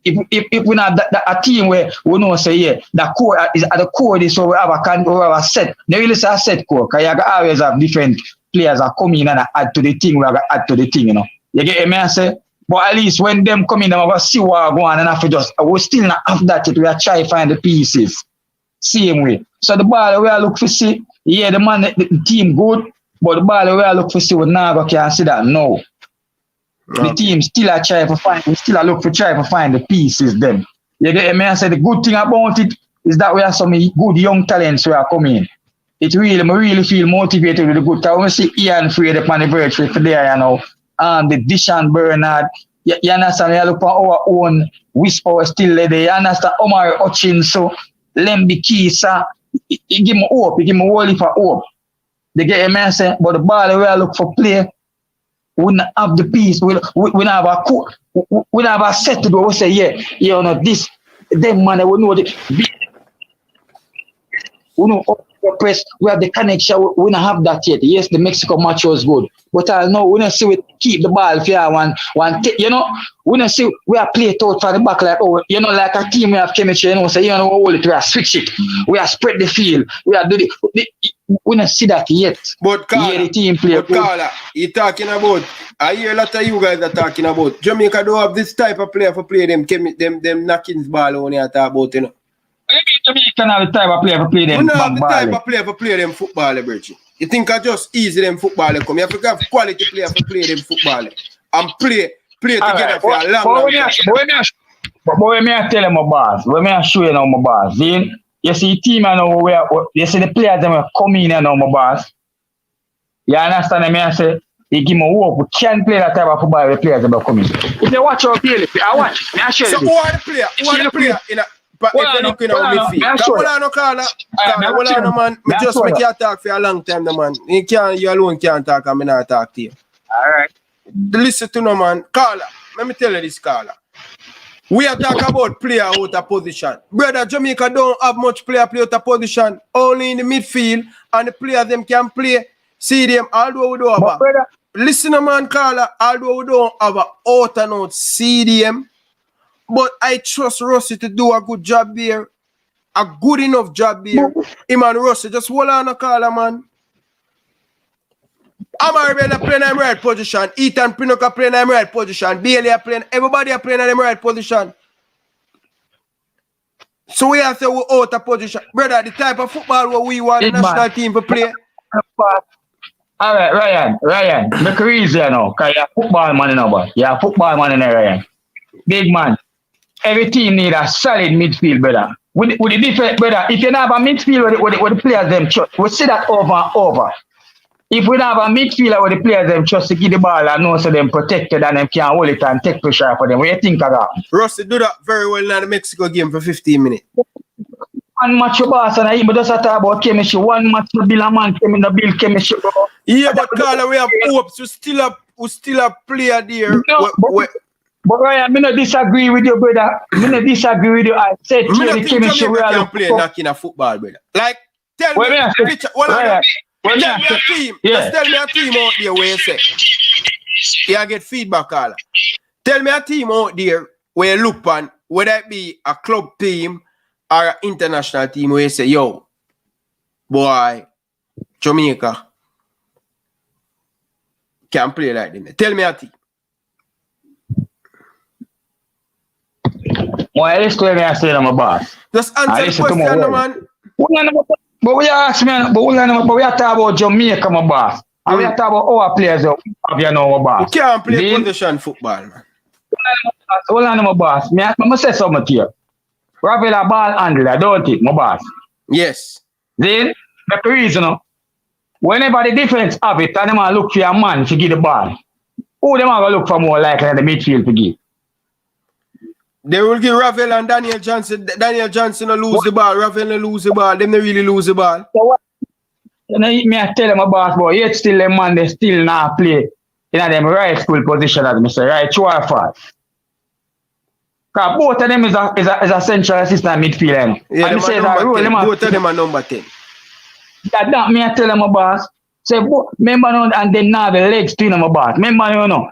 if we not have a team where we know say, yeah, the core is at the core, this so we have a set. They really say a set core, because you always have different players that come in and add to the thing, we have to add to the thing, you know. You get me? I say, but at least when them come in, I'm going to see what go on and after just, we still not have that, we are trying to find the pieces. Same way. So the ball we are look for see, yeah, the man, the team good, but the ball we are look for see, we never can see that, no. The team still are trying to find, we still are look for try to find the pieces them. You get me? I say, the good thing about it is that we have some good young talents who are coming. It really feel motivated with the good talent. When we see Ian Freed upon the verge for there, you know. The Dishan Bernard, you understand, you look for our own whisper still there, you understand, Omar Hutchins, so Lemby Kisa, he give me hope, he give me wholly for hope. They get a man say, but the ball where I look for play, we not have the piece, we not have a court, we not have a set to do, we say, yeah, you know, this, them man, we know the, we know press, we have the connection. We don't have that yet. Yes, the Mexico match was good, but I know we don't see we keep the ball if you have you know, we don't see we are play it out for the back like you know, like a team we have chemistry, you know, so you know hold it, we are switch it, we are spread the field, we are do we don't see that yet. But Carla, the team play you talking about, I hear a lot of you guys are talking about Jamaica don't have this type of player for play them knockings ball when you talk about, you know. Jamaican have the type of player for play them. We don't have the type of player for play them football, Bridget. You think I just easy them football come? You have to have quality player for play them football and play together for a long time. But when me I tell them my boss, when me I show you now my boss, then you see team I know where you see the players them come in now my boss. You understand me? I say he give me hope we can play that type of football the players them come in. If you watch our play, I watch. Me I show you. So who are the player? Who are the player in a but if you're looking at midfield, man, me just make you talk for a long time, no man. You alone can't talk and me not talk to you. Alright. Listen to no man. Carla, let me tell you this, Carla. We are talking about player out of position. Brother, Jamaica don't have much player play out of position. Only in the midfield and the players them can play. See them, although we don't have a. Listen no man, Carla, although we don't have a out and out CDM. But I trust Rossi to do a good job there. A good enough job there. Him and Rossi, just hold on a caller, man. Amari playing in the right position. Ethan Pinocchio playing in the right position. Bailey are playing. Everybody are playing in the right position. So we have to say we're out of position. Brother, the type of football where we want the national team to play. Alright, Ryan. Make it easy now. Because you're a football man, you know, you're a football man in there, Ryan. Big man. Every team need a solid midfield, brother. With the different, brother, if you don't have a midfield where the players them trust, we see that over and over. If we don't have a midfielder where the players them trust to give the ball and know so them protected and them can hold it and take pressure for them, what do you think of that? Rossi do that very well in the Mexico game for 15 minutes. One match your boss and I even just talk about chemistry. One match to build a man came in the build chemistry, bro. Yeah, but Carla, we have hopes. We still have player there. No, but Ryan, I don't disagree with you, brother. I don't disagree with you. I said to you, the chemistry we are play knocking a football, brother. Like, tell me, tell me a team. Just tell me a team out there where you say. You get feedback, Carla. Tell me a team out there where you look on, whether it be a club team or an international team where you say, yo, boy, Jamaica can play like them. Tell me a team. Well, let's clear me and say to my boss. Just answer the question, man. But we ask me, but we are talking about Jamaica, my boss. And we are talking about our players, you know, my boss. You can't play position football, man. Hold on, my boss. I say something to you. Ravel a ball handler, don't it, my boss? Yes. Then, that's the reason, whenever the defense have it, and them look for a man to give the ball, who them are look for more likely in the midfield to give? They will give Ravel and Daniel Johnson. Daniel Johnson will lose the ball. Ravel will lose the ball. Them they really lose the ball. So what? Me I tell them about boy, yet still them man they still not play in them right school position as me say, right? True or false? Because both of them is a central assistant midfielder. Yeah, and say that role, both of them are number 10. That me I tell them about. Say, remember now, and then now the legs to them about. Remember you know.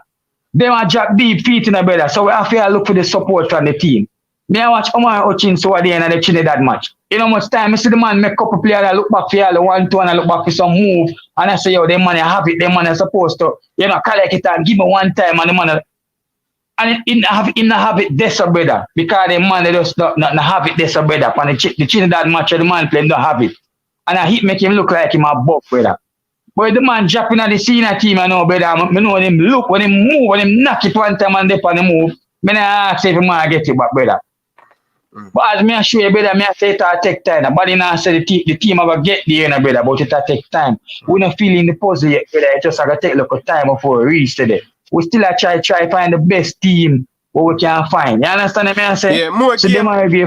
They want to drop deep feet in the brother, so we have to look for the support from the team. Me I watch Omar Hutchins over there and they chin that match. You know much time I see the man make couple players that look back for y'all, 1-2 and I look back for some move and I say yo, them man have it, them man are supposed to, you know, collect it and give me one time and the man and it have it this brother because the man they just not have it this brother and the chin that match the man playing don't have it. And I hit make him look like him a buck brother. But the man dropping at the senior team, I know, brother. I know him look, when him move, when him knock it one time and dip on the move, I ask if he man get it back, brother. But as me I show you, brother, me I say it'll take time. Nobody now say the team will get there, brother, but it'll take time. We not feeling the puzzle yet, brother. It just going to take a little time before we reach today. We still try find the best team what we can find. You understand me I say? Yeah, more so game we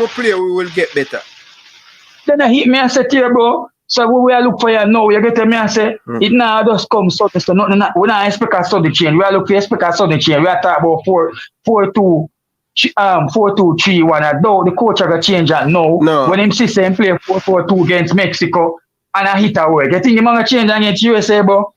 play, we will get better. Then I hit me and say to you, bro. So we are look for you now. You get me and say it now just come sudden. So we not expect a sudden change. We are looking for expect a sudden change. We are talking about 4-2, 4-2-3-1. I doubt the coach are going to change that now. No. When him system play 4-4-2 against Mexico and I hit a work. You think he's going to change against USA, bro?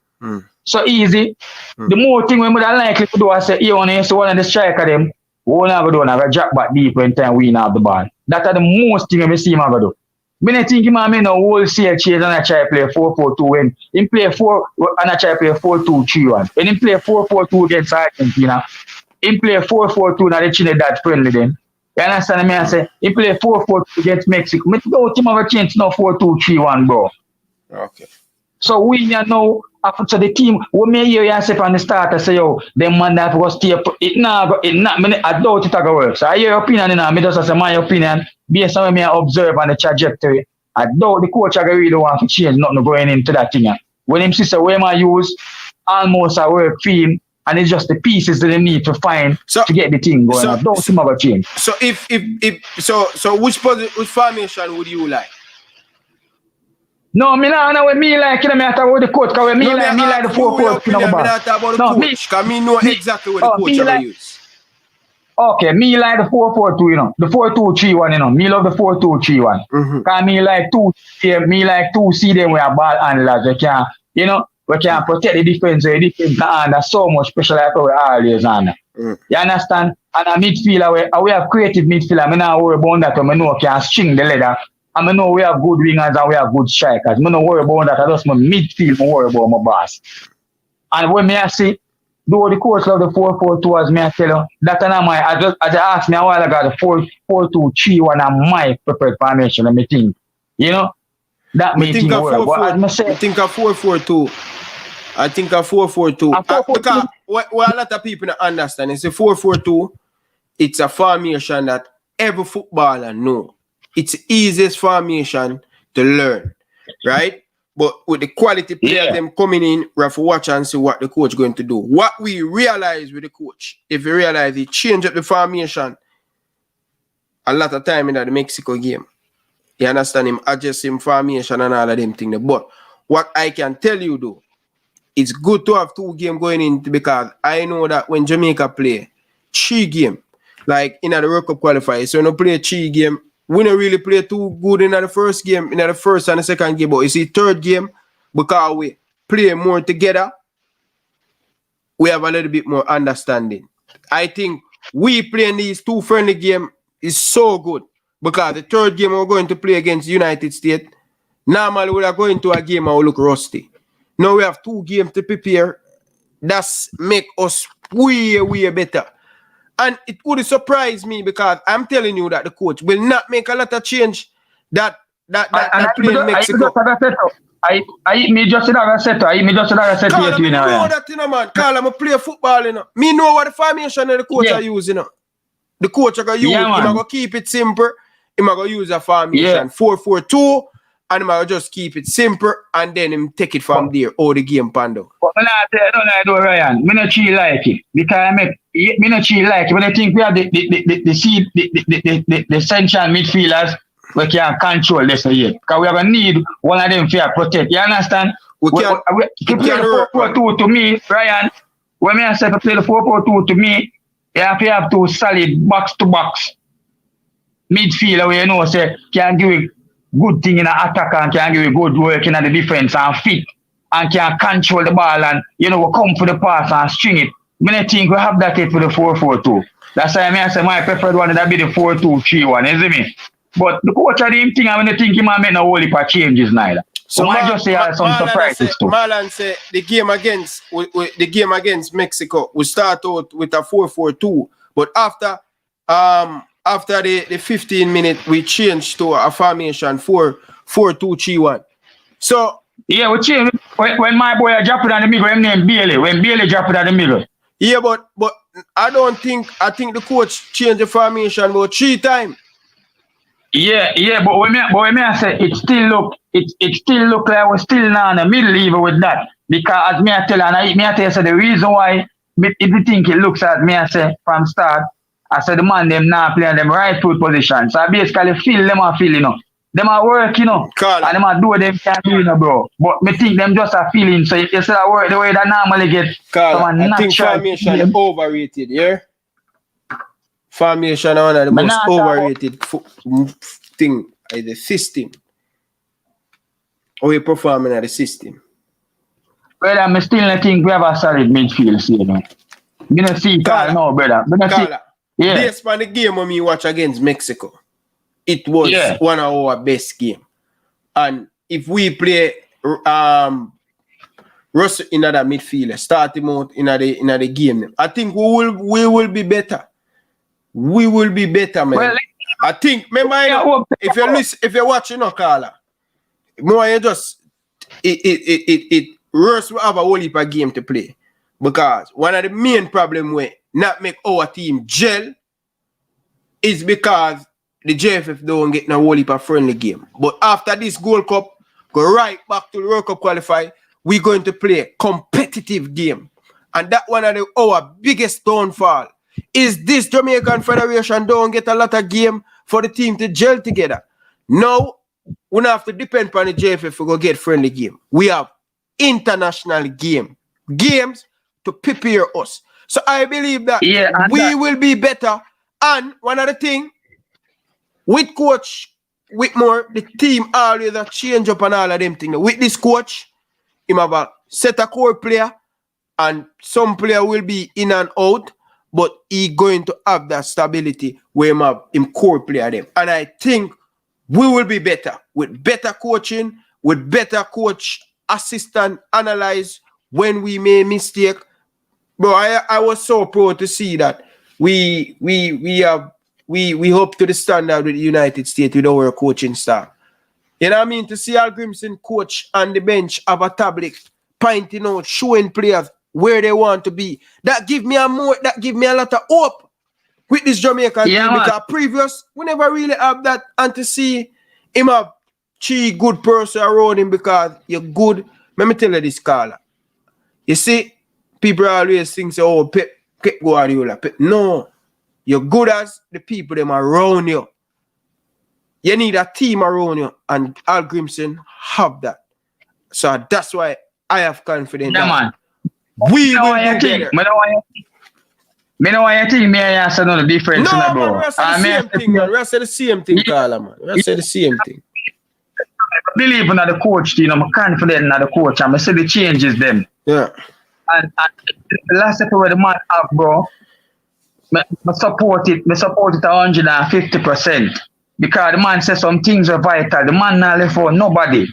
So easy. The more thing we would likely to do, I say, you want to one of the striker them, we won't have to do another drop back deep when time we have the ball. That are the most thing we see him have to do. But I think he might make a wholesale change and I try to play 4-4-2 when he play 4 and I try to play 4-2-3-1. When he play 4-4-2 against Argentina, he play 4-4-2 now the Trinidad friendly then. You understand me? I say he play 4-4-2 against Mexico. I don't think have a change now 4-2-3-1, bro. Okay. So we now after the team, we may hear you say from the start, I say, yo, them man that was stay up. I doubt it going to work. So I hear your opinion, I just say my opinion, based on what I observe on the trajectory. I doubt the coach I really want to change nothing going into that thing. When him see where I use almost a work theme, and it's just the pieces that they need to find to get the thing going. I don't think about change. So so which formation would you like? No, me not what me like, me talk about the coach, because me like the 4-4. Me not talk about the coach, because me know exactly what the coach will use. Okay, me like the 4-4-2, you know, the 4-2-3-1, you know, me love the 4-2-3-1. Because me like two see them with a ball handlers, we can, you know, we can protect the defense, under so much special like we always under. You understand? And a midfielder, we have creative midfielder, I not worry about that, I know can string the leather. I know we have good wingers and we have good strikers. I don't worry about that. I just my midfield, I worry about my boss. And when I see, though the coach love the 4-4-2, as me I tell you, that and I just asked me a while ago, the 4-2-3-1 and my prepared formation, and me think, you know, that me think work. But as I say, I think a 4-4-2. I think a 4-4-2. Because what a lot of people don't understand is a 4-4-2, it's a formation that every footballer knows. It's the easiest formation to learn, right? But with the quality players them coming in, we have to watch and see what the coach going to do. What we realize with the coach, if we realize he change up the formation a lot of time in the Mexico game. You understand him, adjust him formation and all of them things. But what I can tell you though, it's good to have 2 games going in because I know that when Jamaica play 3 games, like in the World Cup qualifiers, so when you play 3 games, we don't really play too good in the first game, in the first and the second game, but you see third game, because we play more together, we have a little bit more understanding. I think we playing these 2 friendly games is so good, because the third game we're going to play against the United States, normally we are going to a game and we look rusty. Now we have 2 games to prepare, that's make us way better. And it would surprise me because I'm telling you that the coach will not make a lot of change that play in Mexico. Me just said Carl, me know that, you know, man. Carl, I'm a play football, you know. Me know what the formation that the coach are using, you know. The coach are going to use, he's going to keep it simple. He's going to use a formation 4-4-2. And I'm just keep it simple and then him take it from there all the game pando. But I don't know, Ryan. I don't like it. Because I not like it. When I think we have the central midfielders, we can control this yet. Because we have a need one of them to protect. You understand? We can play the 4-4-2 to me, Ryan. When I say to play the 4-4-2 to me, you have 2 solid box to box midfielder where you know say can give it good thing in an attack and can give you good work in the defense and fit and can control the ball and, you know, we come for the pass and string it. I think we have that for the 4-4-2. That's why I say my preferred one would be the 4-2-3-1, isn't it? But the coach of the thing, I mean, think he might make no whole heap of changes neither. So I just say some surprises too. Marlon say the game against Mexico will start out with a 4-4-2, but after the 15 minutes, we changed to a formation 4-2-3-1. So yeah, we changed when my boy dropped it on the middle, him named Bailey. When Bailey dropped it on the middle. Yeah, but I think the coach changed the formation about 3 times. Yeah, but when I say it still look like we're still not in the middle even with that. Because as me I tell you, so the reason why if you think it looks as me I say from start, I said the man them now playing them right foot position. So I basically feel them are feeling, you know. Them are work, you know. Carl. And them are do them can do, you know, bro. But me think them just are feeling. So you see that work the way that normally get. Carl, I think formation is overrated, yeah? Formation are one of the But most now overrated thing is the system. How you performing at the system. brother, I still not think we have a solid midfield, you know. You know, see Carl now, brother. Carla, Yeah. based on the game when me watch against Mexico, it was one of our best game. And if we play Russell in that midfielder, start him out in the game, I think we will be better. We will be better, man. Well, I think, remember, if you're watching, Carla, more you just Russ will have a whole heap of game to play. Because one of the main problems we not make our team gel is because the JFF don't get no whole heap of friendly game. But after this Gold Cup, go right back to the World Cup qualify, we're going to play a competitive game. And that one of our biggest downfall is this Jamaican Federation don't get a lot of game for the team to gel together. Now, we don't have to depend on the JFF to go get friendly game. We have international games to prepare us. So I believe that we will be better. And one other thing, with Coach Whitmore, the team always change up and all of them things. With this coach, he have a set a core player, and some player will be in and out, but he going to have that stability where he have him core player them. And I think we will be better with better coaching, with better coach assistant analyze when we made mistake. Bro, I was so proud to see that we hope to the standard with the United States with our coaching staff. You know what I mean? To see Al Grimson coach on the bench have a tablet, pointing out, showing players where they want to be. That give me a lot of hope with this Jamaican team, because previous we never really have that, and to see him have three good person around him because you're good. Let me tell you this, Carla. You see, people always think, oh, Pep Guardiola. No, you're good as the people them around you. You need a team around you, and Al Grimson have that. So that's why I have confidence. Yeah, man. We will do better. Me know why you think me and you know the difference, no, bro. Man, rest of the same thing, Carla, man. Rest of the same thing. I believe in the coach, you know, I'm confident in the coach, and I see the changes them. Yeah. And the last step where the man have, bro, I support it 150%. Because the man said some things are vital. The man not left for nobody.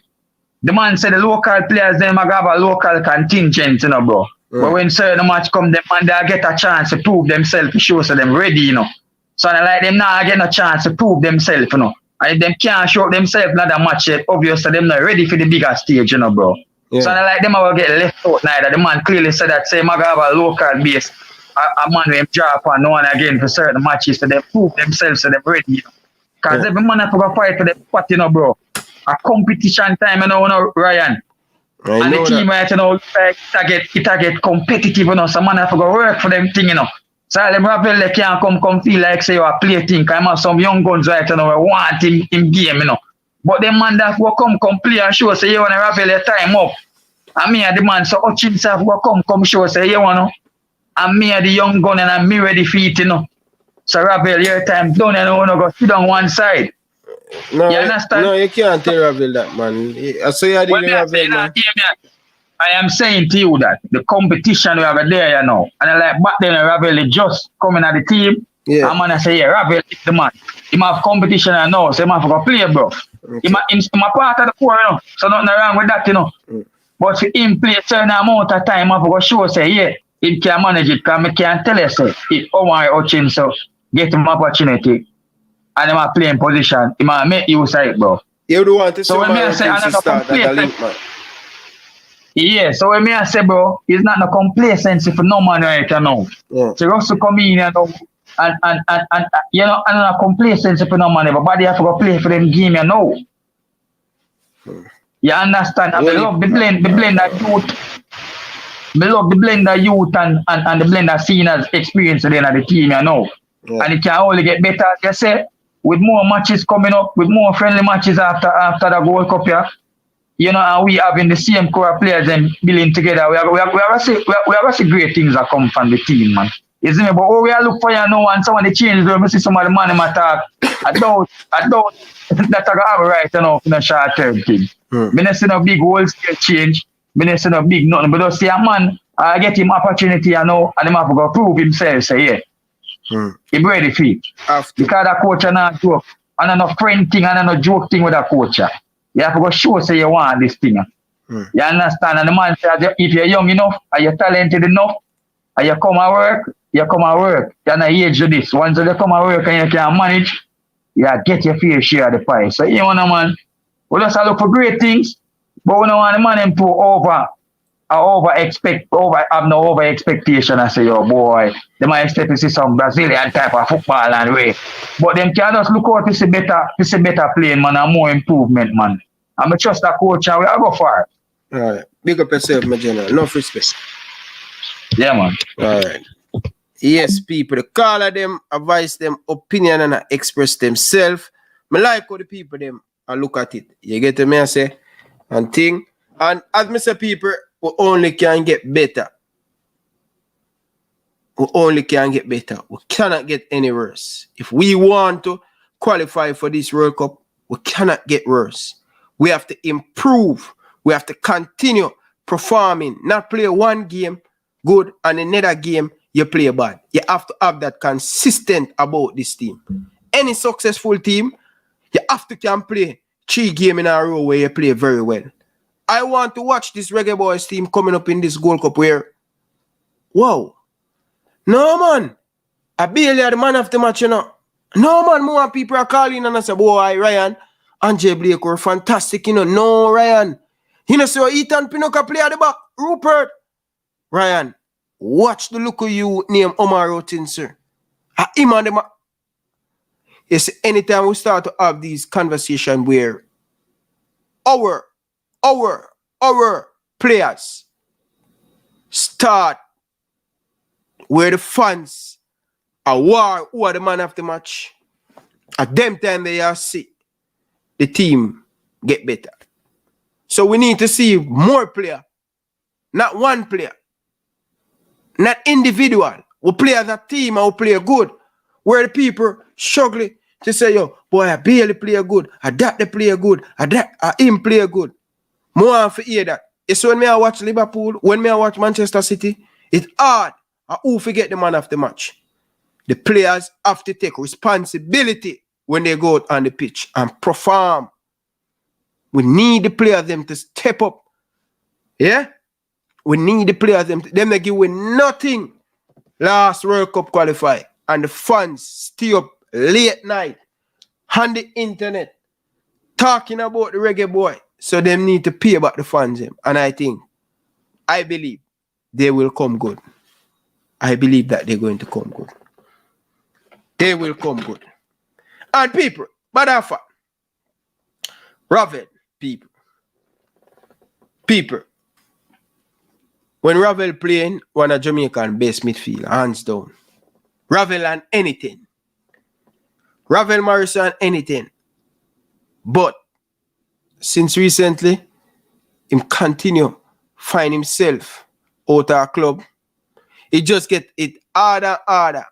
The man said the local players, them have a local contingent, you know, bro. But when certain match come, them man they get a chance to prove themselves, to show so them ready, you know. So I like them now get a chance to prove themselves, you know. And if them can't show themselves in that match yet, obviously them not ready for the bigger stage, you know, bro. Yeah. So I like them will get left out neither. The man clearly said that say I have a local base, a man with drop on no one again for certain matches, so they prove themselves so they're ready, you know. Because every man have to fight for the spot, you know, bro. A competition time, you know, Ryan. And the team right, you know, it get competitive, you know, so man have to go work for them thing, you know. So them Ravel they can't come feel like say you are play thing, because have some young guns right, you know, want him game, you know. But the man that will come play and show say you want to Ravel your time up. And me and the man so much himself will come show say you want to. And me and the young gun and me ready for it, you know. So Ravel your time done and you want to go sit on one side. No, you understand? No, you can't tell Ravel that, man. I say you didn't Ravel, man. I am saying to you that the competition we have there, you know, and I like back then Ravel just coming at the team. Yeah. I'm gonna say, yeah, Ravel is the man. He have competition and now, so he have to play, bro. Okay. He's part of the core, you know. So nothing wrong with that, you know. But for him play a certain amount of time, I have to show say, yeah, he can manage it, because I can't tell you, say, if Omar Ochin, so get him opportunity. And him a playing position, he might make use of it, bro. You don't want to so when I say another complacency, yeah, so when I say, bro, it's not no complacency for no man right now. Yeah. So Russell come in, you know, and you know, another complacency for no man, everybody have to go play for them game, you know. You understand? I love the blend that youth. I love the blend that youth and the blend that seniors experience in the team, you know. Yeah. And it can only get better, as you say. With more matches coming up, with more friendly matches after the Gold Cup, yeah, you know, and we having the same core players and building together. We are see great things that come from the team, man. You see me? But what we are look for you now and someone they change the way see some of the man in my talk. I don't that I have a right enough in a short term thing. Me not see no big whole scale change. Me not see no big nothing. But just see a man, I get him opportunity and now and him have to go prove himself. Say yeah. He ready for it. Because that coach are not joke. And no friend thing and no joke thing with that coach. You have to go show say you want this thing. You understand? And the man said if you're young enough, are you talented enough, and you come and work, you come and work. You're not age to this. Once you come and work and you can manage, you get your fair share of the pie. So you want a man, we just look for great things, but we don't want the man him to have no over expectation and say, yo boy, they might expect to see some Brazilian type of football and way. But them can just look out to see better playing man and more improvement, man. I'm a trust that coach and we'll go far. Alright. Big up yourself, my general. Enough respect. Yeah, man. Alright. Yes, people, the call of them, advise them, opinion and express themselves. I like how the people them and look at it. You get me I say? And thing. And as me say, people, we only can get better. We only can get better. We cannot get any worse. If we want to qualify for this World Cup, we cannot get worse. We have to improve. We have to continue performing. Not play one game good and another game you play bad. You have to have that consistent about this team. Any successful team, you have to can play 3 games in a row where you play very well. I want to watch this Reggae Boyz team coming up in this Gold Cup where, wow, no man, I barely are the man of the match, you know. No man, more people are calling and I say, boy, Ryan, Andre Blake were fantastic, you know. No, Ryan. You know, so Ethan Pinocchio play at the back. Rupert. Ryan, watch the look of you name Omar Rotin, sir. Him and them. Yes, anytime we start to have these conversations where our players start where the fans are war who are the man of the match, at them time they are see the team get better. So we need to see more player, not one player, not individual. We play as a team and we play good. Where the people struggling to say, yo, boy, I barely play good. I that they play good. I him play good. More for hear that. It's when me I watch Liverpool, when me I watch Manchester City, it's hard. I who forget the man of the match. The players have to take responsibility when they go out on the pitch and perform. We need the players them to step up. Yeah? We need the players them they give away nothing. Last World Cup qualify. And the fans stay up late night on the internet talking about the Reggae Boy. So they need to pay back the fans them. And I believe they will come good. I believe that they're going to come good. They will come good. And people, but after Ravel, people, when Ravel playing, one of Jamaican best midfield, hands down. Ravel and anything. Ravel Morrison anything. But since recently, him continue find himself out of a club. He just get it harder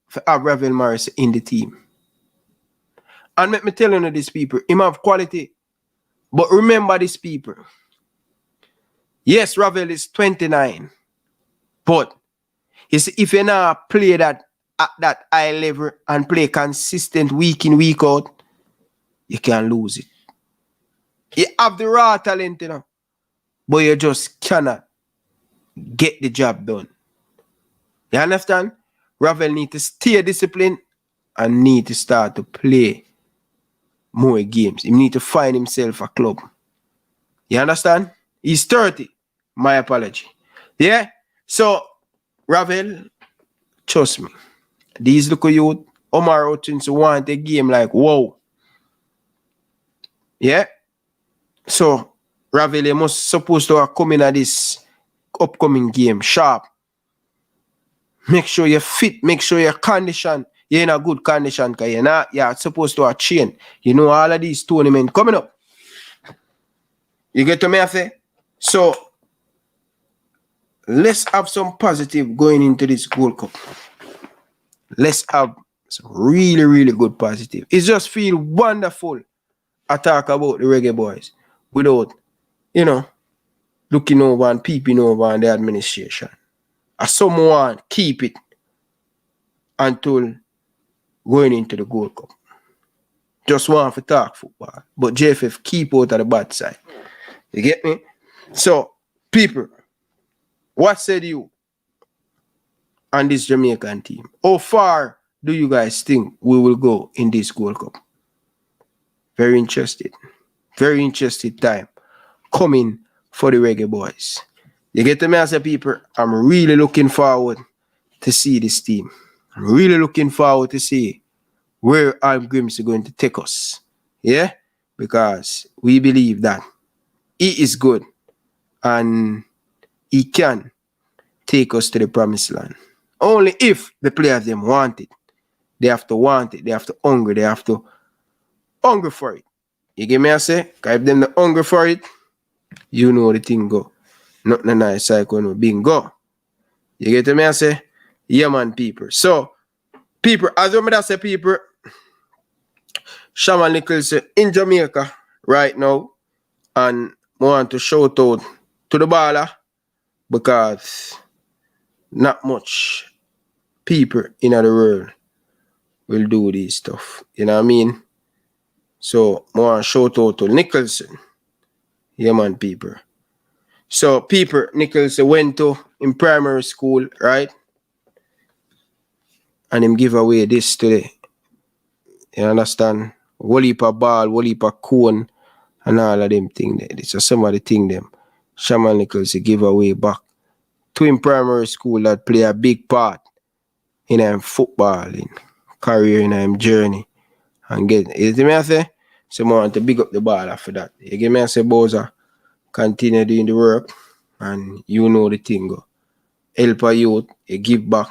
for have Ravel Morrison in the team. And let me tell you these people, him have quality. But remember these people. Yes, Ravel is 29. But you see, if you not play that at that high level and play consistent week in, week out, you can lose it. You have the raw talent, you know, but you just cannot get the job done. You understand? Ravel need to stay disciplined and need to start to play more games. He need to find himself a club. You understand? He's 30. My apology. Yeah? So, Ravel, trust me. These little youth, Omar Hutchins want a game like, whoa. Yeah? So, Ravel, you must supposed to come in at this upcoming game sharp. Make sure you're fit. Make sure you're conditioned. You're in a good condition because you're supposed to train. You know all of these tournaments coming up. You get to me, I say? So, let's have some positive going into this Gold Cup. Let's have some really, really good positive. It just feel wonderful to talk about the Reggae Boyz without, looking over and peeping over on the administration. As someone keep it until going into the Gold Cup. Just want to talk football. But JFF keep out of the bad side. You get me? So, people, what said you on this Jamaican team? How far do you guys think we will go in this Gold Cup? Very interested. Very interested time coming for the Reggae Boyz. You get me as a people? I'm really looking forward to see this team. I'm really looking forward to see where Al Grims is going to take us. Yeah? Because we believe that he is good and he can take us to the promised land. Only if the players them want it. They have to want it. They have to hunger. They have to hunger for it. You get me I say? Because if them the hunger for it, you know the thing go. Nothing nice like when we bingo. You get me I say? Yeah man, people. So, people, as I say, people, Shaman Nichols in Jamaica right now, and I want to shout out to the baller because not much people in the world will do this stuff. You know what I mean? So I want to shout out to Nicholson. Yeah man, people. So people, Nicholson went to in primary school, right? And him give away this today. You understand? Whole heap of ball, whole heap of cone, and all of them things. It's just some of the thing them. Shaman Nichols give away back to him primary school that play a big part in him football, in career, in him journey. And get you see me I say? So I want to big up the ball after that. You get me I say, Bowser, continue doing the work, and you know the thing go. Help a youth, you give back,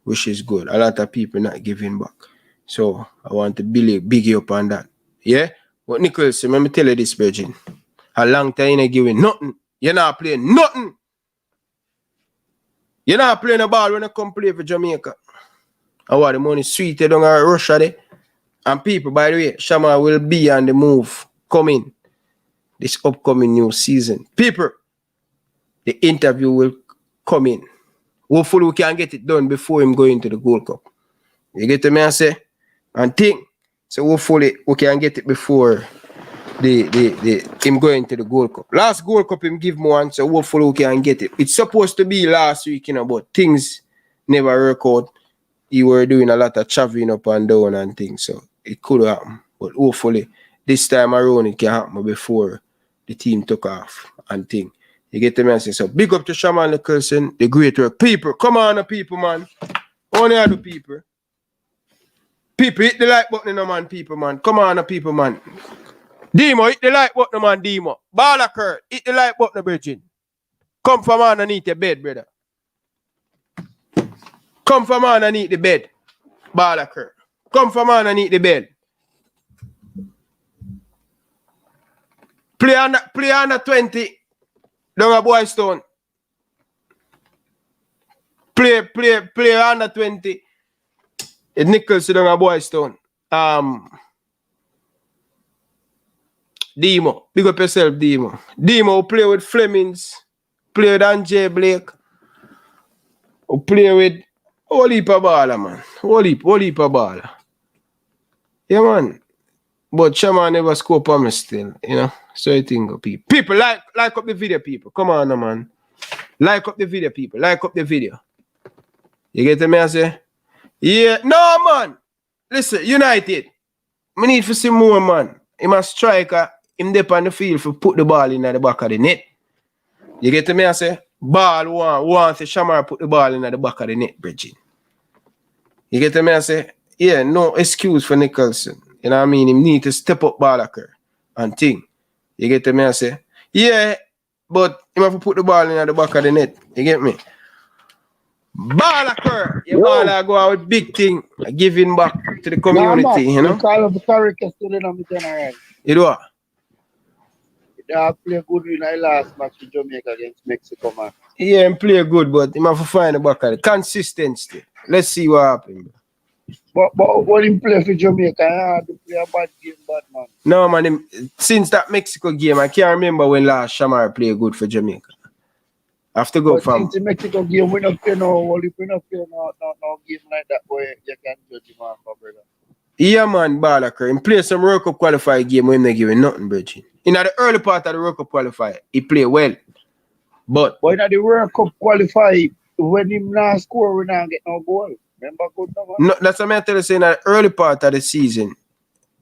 which is good. A lot of people not giving back. So I want to big you up on that. Yeah? But Nichols, let me tell you this, Virgin. A long time you ain't giving nothing. You're not playing nothing. You're not playing a ball when you come play for Jamaica. I want the money sweet, you don't have Russia there. And people, by the way, Shama will be on the move coming this upcoming new season. People, the interview will come in. Hopefully we can get it done before him going to the Gold Cup. You get me I say? And think. So hopefully we can get it before the him going to the Gold Cup. Last Gold Cup him give me one, so hopefully we can get it. It's supposed to be last week, but things never work out. You were doing a lot of traveling up and down and things, so it could happen. But hopefully this time around it can happen before the team took off and thing. You get the message. So big up to Shaman Nicholson, the great work. People, come on, people, man. Only other people. People, hit the like button, man, people, man. Come on, people, man. Demo, hit the like button, man, Demo. Bala Kurt, hit the like button, Virgin. Come from underneath the bed, brother. Come from underneath the bed, Bala Kurt. Come from underneath the bed. Play under 20. Down a Boy Stone. Play under 20. It Nichols down a Boy Stone. Demo. Big up yourself, Demo. Demo play with Flemings. Play with Anjay Blake. Or play with whole heap of baller, man. Whole heap of baller. Yeah, man. But Shaman never score for me still, So I think people. People, like up the video, people. Come on, man. Like up the video, people. Like up the video. You get me, I say? Yeah. No, man. Listen, United. We need to see more, man. Him a striker. Him dip on the field for put the ball in the back of the net. You get me, I say? Ball want to Shaman put the ball in the back of the net, Bridget. You get me, I say? Yeah, no excuse for Nicholson. You know what I mean? He need to step up Ballaker and thing. You get me? I say, yeah, but he have to put the ball in the back of the net. You get me? Ballaker, you baller go out with big thing, giving back to the community, You call up the character still in the general. You do what? They have played good in the last match in Jamaica against Mexico, man. Yeah, and play good, but he have to find the back of it. Consistency. Let's see what happens. But when he play for Jamaica, he had to play a bad game, bad man. No, man, since that Mexico game, I can't remember when last Shamar played good for Jamaica. I have to go But from. since the Mexico game, we not play no, well, if we not play no game like that, boy, you can judge him off, brother. Yeah, man, Balaker. He played some World Cup qualified game when they giving nothing, Bridget. In the early part of the World Cup qualifier, he played well. But in the World Cup qualify, when him not score, we not get no goal. Remember good no, no, that's what I'm telling you, in the early part of the season,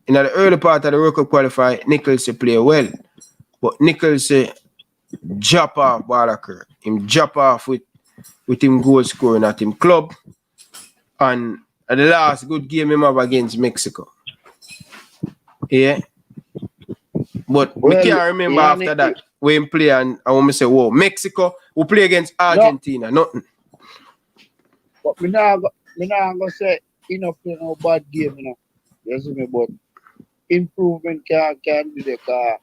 in the early part of the World Cup qualifier, Nichols play well. But Nichols drop off Balaker. Him drop off with him goal scoring at him club. And the last good game him have against Mexico. Yeah. But we can't remember after that when he play and I want to say, whoa, Mexico will play against Argentina, nothing. But me not gonna say he not play no bad game, you know. You see me, but improvement can be the car.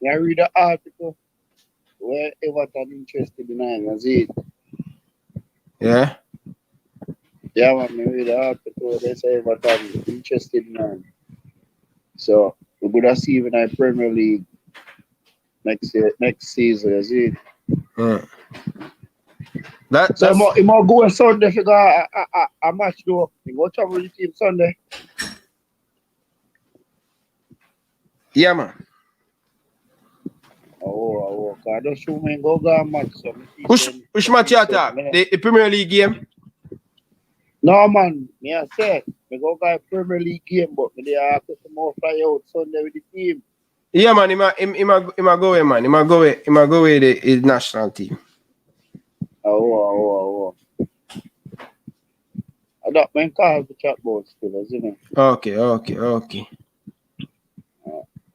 I read the article where Everton interested in him, you see it. Yeah. Yeah, man, me read the article they say Everton interested in him. So we're gonna see him in the Premier League next season, you see it. So he might go on Sunday for a match though. He go travel with the team Sunday. Yeah, man. Oh, I don't show me go match. So which match you talk? The Premier League game? No, man. Me I said, me go Premier League game, but me they have to come out fly out Sunday with the team. Yeah, man. He might go away, man. He might go away the national team. Oh. I don't mean call the chat board still, isn't it? Okay.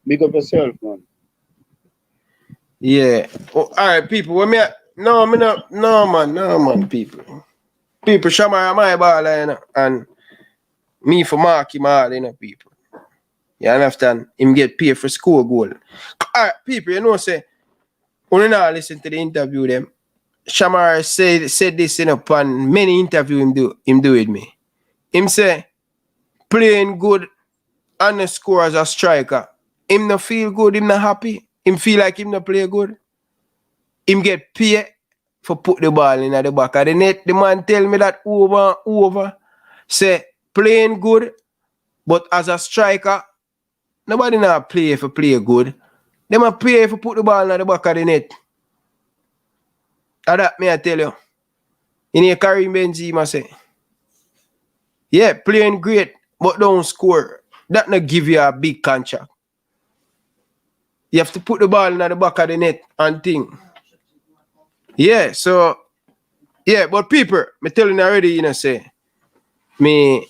Big up yourself, man. Yeah. Oh, all right, people. No, man, people. People, Shamar my ball, you know, and me for mark him all, you know, people. You understand? Him get paid for score goal. All right, people, you know, say, when you not listen to the interview, them, Shamar said this in upon many interviews him do with me. Him say, playing good and the score as a striker. Him not feel good, him not happy. Him feel like him not play good. Him get paid for put the ball in at the back of the net. The man tell me that over. Say, playing good, but as a striker, nobody not play for play good. They might play for put the ball in the back of the net. And that me I tell you. In a Karim Benzema say, yeah, playing great, but don't score. That not give you a big contract. You have to put the ball in the back of the net and thing. Yeah, so, yeah, but people, me telling you already, you know, say, me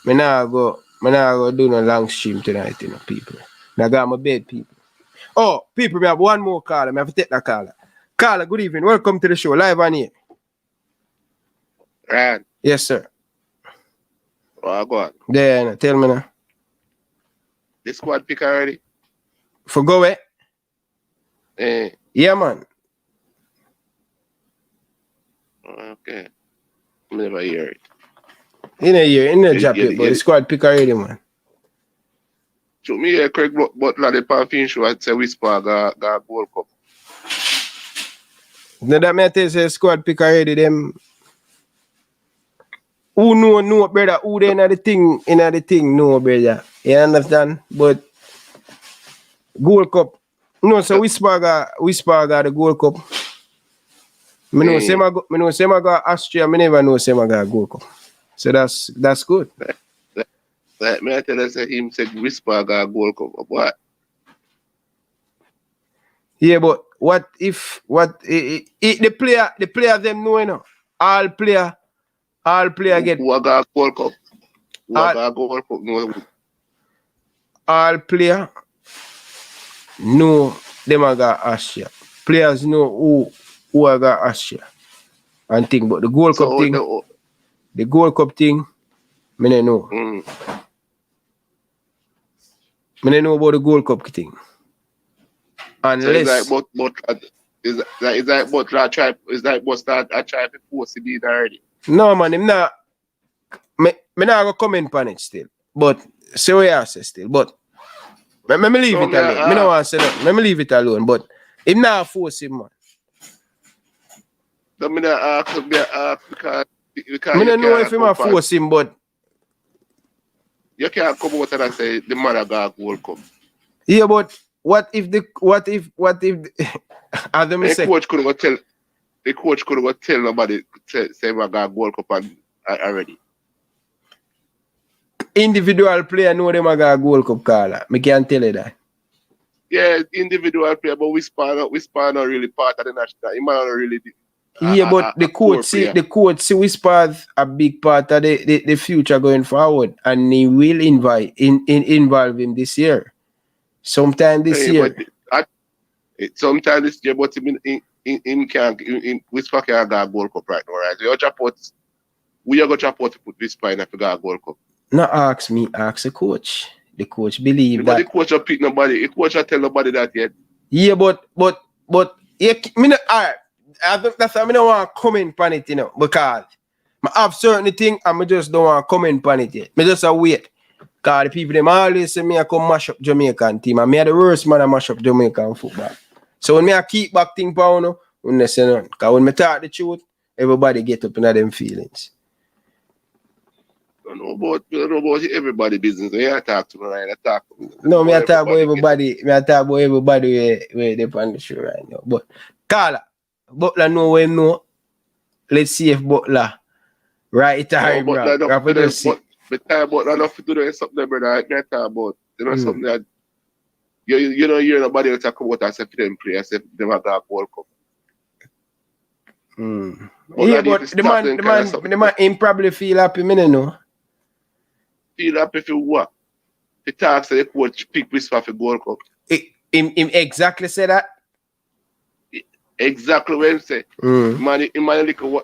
now go do no long stream tonight, you know, people. I got my bed, people. Oh, people, we have one more caller. I have to take that caller. Caller, good evening. Welcome to the show. Live on here. Right. Yes, sir. Oh, go on. There, tell me now. The squad pick already? For go away? Yeah, man. Okay. Never hear it. In a job yet, but the squad pick already, man. So me hear Craig Butler, the Panfin show, I'd say Whisper got Gold Cup. Now that me tell you, say squad pick already, them. Who know, brother? Who they in the thing, no, brother. You understand? But Gold Cup. No, so Whisper got the Gold Cup. Me know say I got Austria, me never know say I got Gold Cup. So that's good. Like me I tell you, say him said Whisper got Gold Cup. What? Yeah, but what if the player them know, you know? All player get who got Gold Cup? Who got Gold Cup? No. All player know them I got Austria. Players know who I got Austria. And think but the Gold Cup thing. The Gold Cup thing, me don't know. Me don't know about the Gold Cup thing. Unless so is that Butler try to force the deed already? No, man, him not. me not go comment on it still. But say what you say still. But me leave it alone. Me no want to say nothing. Me leave it alone. But him not force him, man. So me not ask because Me don't know if him a force him, but you can't come out and say the man got Gold Cup. yeah, but what if as them say, The coach could go tell nobody say I got Gold Cup already. individual player know them a got Gold Cup caller. Me can't tell you that. Yeah, individual player, but we span not really part of the national. He might not really. Yeah, but the coach see Whisper a big part of the future going forward, and he will involve him this year. Sometime this year. Sometime this year, but Whisper can't get Gold Cup right now, right? So you chop out, we are going to chop out to put Whisper in if you got Gold Cup. No, ask me, ask the coach. The coach believe but that. The coach will pick nobody. The coach will tell nobody that yet. Yeah, but yeah, me not, all right. That's why I don't want to comment on it, you know, because I have certain things and I just don't want to comment on it yet. I just wait. Because the people them always say me I come mash up Jamaican team, and me are the worst man I mash up Jamaican football. So when I keep back thing for you, when they say none. Because when I talk the truth, everybody get up in them feelings. I don't know about everybody business. You talk to me, right? I talk to me. No, me I talk about everybody. Me I talk about everybody where they on the show right now. But Carla, Butler know where him know. Let's see if Butler right time. But Butler enough to do something, brother. I can't talk about. You know something that you know hear nobody else talk about as if them play, as if them have got World Cup. Yeah, but the man him probably feel happy, me no know. Feel happy for what? The talks the coach pick Whisper for Gold Cup. Him exactly say that? Exactly what him say. Man, he man little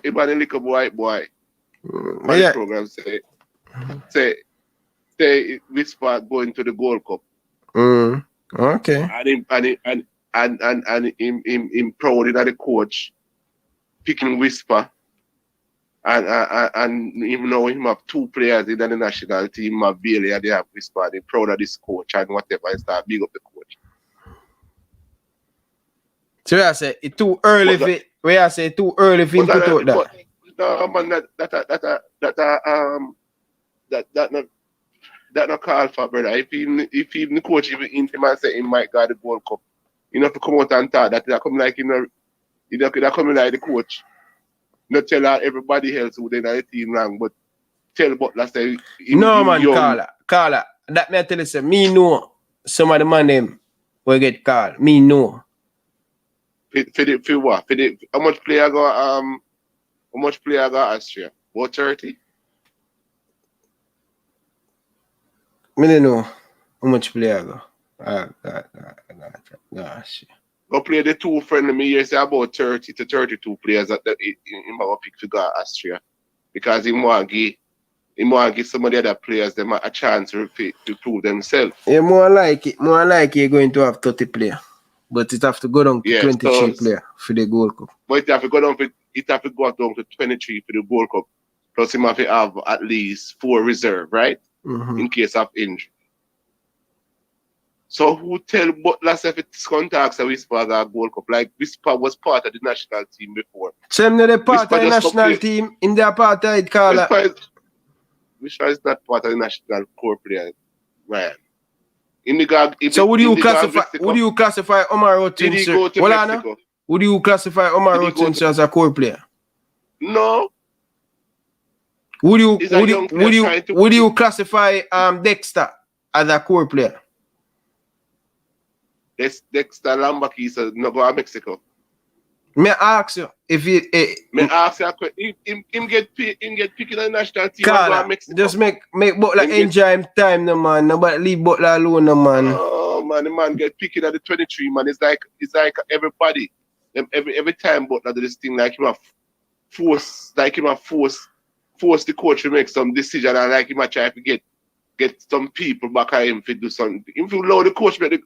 white boy. My program say Whisper going to the Gold Cup. Okay. And him proud in the coach picking Whisper. And even though him have two players in the national team, Bailey and they have Whisper, they proud of this coach and whatever, and start big up the coach. So I say it's too early for him to put out that. No man, that not call for, brother. If even the coach even him and say he might got the Gold Cup, you have to come out and talk that come like that coming like the coach. Not tell everybody else who they in the team wrong, but tell Butler say no man, Carla. That me I tell you say me know some of the man them will get called. Me know. For what? How much player got Austria? About 30? Me don't know how much player go. Gosh. Go play the two friendly me here say about 30 to 32 players that in my pick to go Austria. Because he want to give some of the other players them a chance to prove themselves. Yeah, more like you're going to have 30 players. But it have to go down to 23 players for the Gold Cup. But it have to go down to 23 for the Gold Cup. Plus, he have to have at least 4 reserve, right? In case of injury. So who tell Butler if it's contacts that Whisper got Gold Cup? Like Whisper was part of the national team before. Same the part of the national team in the apartheid caller. Whisper is not part of the national core player, right? So would you classify Omar Hutchinson? Would you classify Omar Hutchinson as a core player? No. Would you classify Dexter as a core player? Dexter Lambaki is not go to Mexico. May I ask you if he? May I ask you? Him get picked in the national team. Carla, just make Butler enjoy him time, no man. Nobody leave Butler alone, no man. Oh man, the man get picked at the 23 man. It's like everybody. Every time Butler do this thing, like him a force the coach to make some decision, and like him a try to get some people back at him to do something. If you allow the coach make the.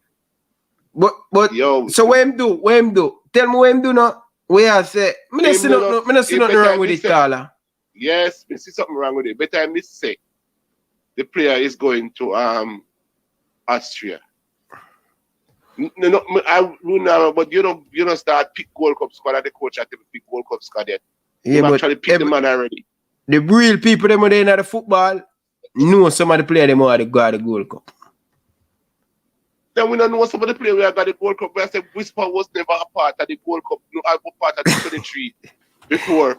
But yo, so what him do? Tell me what him do now. Where I say, me not see nothing wrong with it, Carla. Yes, me see something wrong with it. Better I miss say, the player is going to Austria. No, I will know, but you don't start pick Gold Cup squad and the coach at the pick Gold Cup squad yet. Yeah, You actually pick the man already. The real people them in the football know some of the players them are the Gold Cup. Then we don't know some of the players we have got the Gold Cup. We have said Whisper was never a part of the Gold Cup, no, I was part of the 23 before.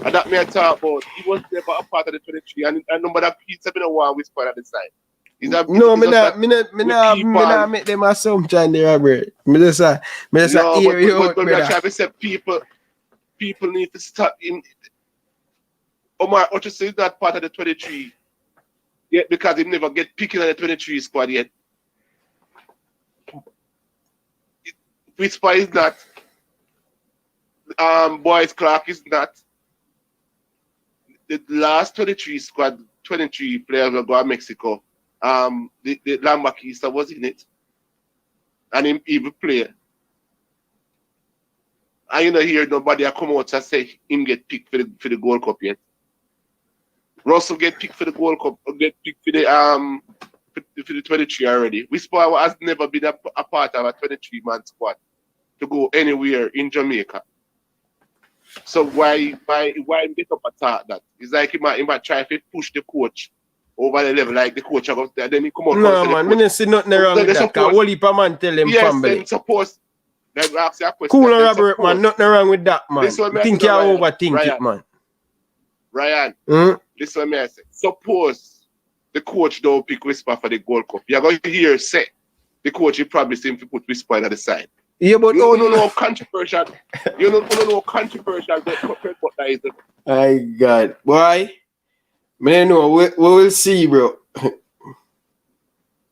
And that me I talk about. He was never a part of the 23. And number that he's been a one Whisper at the side. No, me not make them assumption there, Robert. Me just hear you out, but brother. trying to say people need to stop in. Omar Hutchinson is not part of the 23 yet because he never get picked in the 23 squad yet. Whisper is not. Boys Clark is not. The last 23 squad, 23 players will go to Mexico. The Lambakista was in it. And him even play. And you know hear nobody come out and say him get picked for the Gold Cup yet. Russell get picked for the Gold Cup, get picked for the 23 already. Whisper has never been a part of a 23-man squad to go anywhere in Jamaica. So why him get up and talk that? It's like he might try to push the coach over the level, like the coach goes there, then he come out. No man, I don't see nothing wrong with that. Because whole heap of man tell them family. Yes, then suppose. Then ask you a question. Cool, Robert, man, nothing wrong with that, man. I think you overthink it, man. Ryan, this is what I say. Suppose the coach don't pick Whisper for the Gold Cup. You're going to hear say the coach will probably seem to put Whisper on the side. Yeah, but you don't know controversial. You don't know controversial but that is. My God, boy. Man, no, we will see, bro.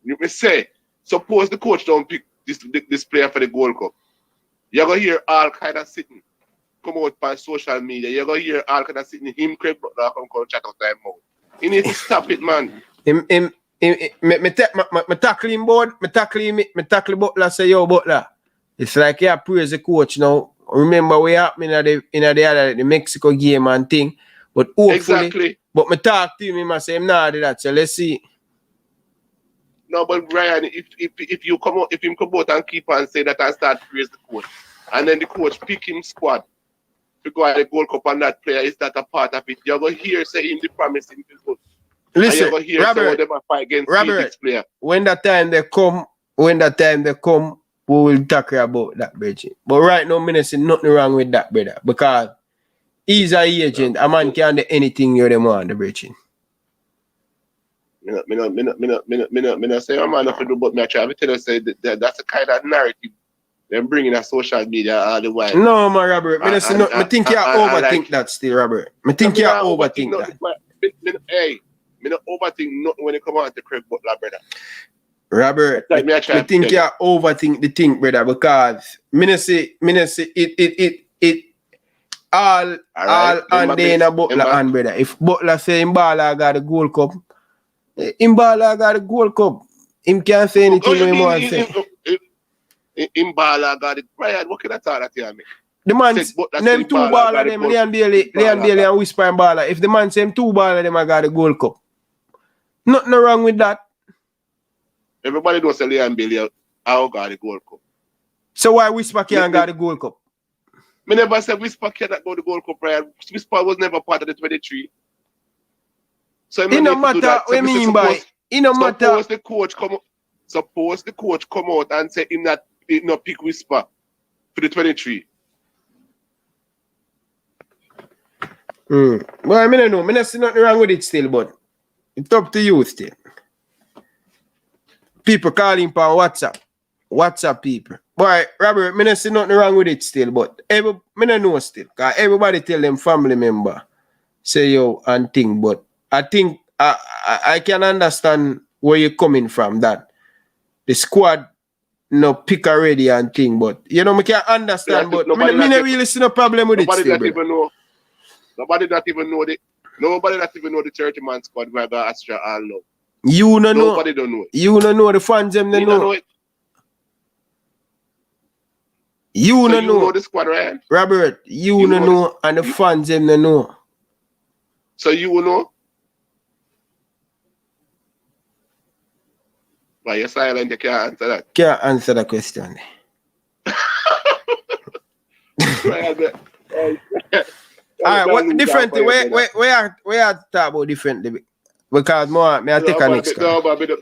You may say, suppose the coach don't pick this player for the Gold Cup. You're going to hear all kind of sitting come out by social media. You're going to hear all kind of sitting him, Craig Butler, come chat out time out. You need to stop it, man. Me tackle him board, me tackle Butler, say, yo, Butler. It's like you praise the coach now. Remember we happened in the Mexico game and thing. But hopefully, exactly. But me talk to him, I say him nah do that. So let's see. No, but Brian, if you come out, if him come out and keep on say that I start praise the coach, and then the coach pick him squad to go at the Gold Cup and that player is that a part of it, you're gonna hear say him the promise him to go. Listen, and you're gonna hear Robert, some of them fight against Felix player. When that time they come, we will talk about that, brother. But right now, I see nothing wrong with that, brother, because he's an agent. A man can do anything you want, the brother. Me not say a man nothing do, but me try to tell you say that's the kind of narrative them bringing a social media all the while. No, man, Robert. I think you overthink that still, Robert. I think you overthink that. Hey, me not overthink nothing when it come out to Craig Butler, brother. Robert, I think you overthink the thing, brother, because me say it all and then a Butler and brother. If Butler say him Bala got the Gold Cup, him Bala got the Gold Cup. Him can't say anything he want to say. Him Bala got it. Brian, what can I tell that you me? The man, them two baller them, Leon Bailey and Whisper and Bala. If the man say him two baller them, I got the Gold Cup. Nothing wrong with that. Everybody knows that Leon Bailey got the Gold Cup. So why Whisper can't got the Gold Cup? Me never said Whisper cannot go the Gold Cup, Brian. Whisper was never part of the 23. So it no matter what you mean by it no matter. Suppose the coach come out and say him not pick Whisper for the 23. Well, I don't know. I don't see nothing wrong with it still, but it's up to you still. People calling for WhatsApp. WhatsApp people. Boy, Robert, I don't see nothing wrong with it still, but I don't know still. Because everybody tell them family member say yo and thing, but I think I can understand where you're coming from that. The squad no pick already and thing, but you know, I can understand, but I don't really see no problem with it still, Nobody not even know the 30-man squad where got Astra all know. You no know. Nobody don't know it. You no know the fans them they know. It. You no know the squad, right? Robert, you no know and the fans them they know. So you know? Why you're silent, you can't answer that. Can't answer the question. Alright, what different thing? We are talk about differently. Because more me I take a next call. No, but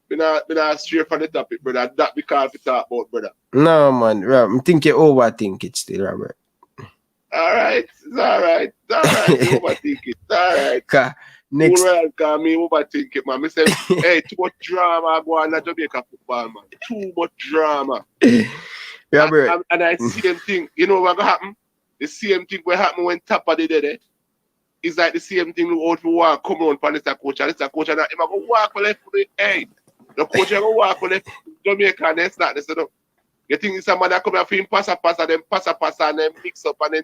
me not straight from the topic, brother. That because we talk about, brother. No man, I think you overthink it still, Robert. Alright, it's alright. You overthink it. Alright. Next. Cause me overthink it, man. Me say, hey, too much drama go on in Jamaica football, man. Too much drama. Robert. And I same thing. You know what gonna happen? The same thing will happen when Tapper did it. It's like the same thing out for walk come on for Mr. Coach. And Mr. Coach and him go walk for left for the hey. The coach go walk for left Jamaica and then start this. You think it's a man that come here for him pass and then mix up and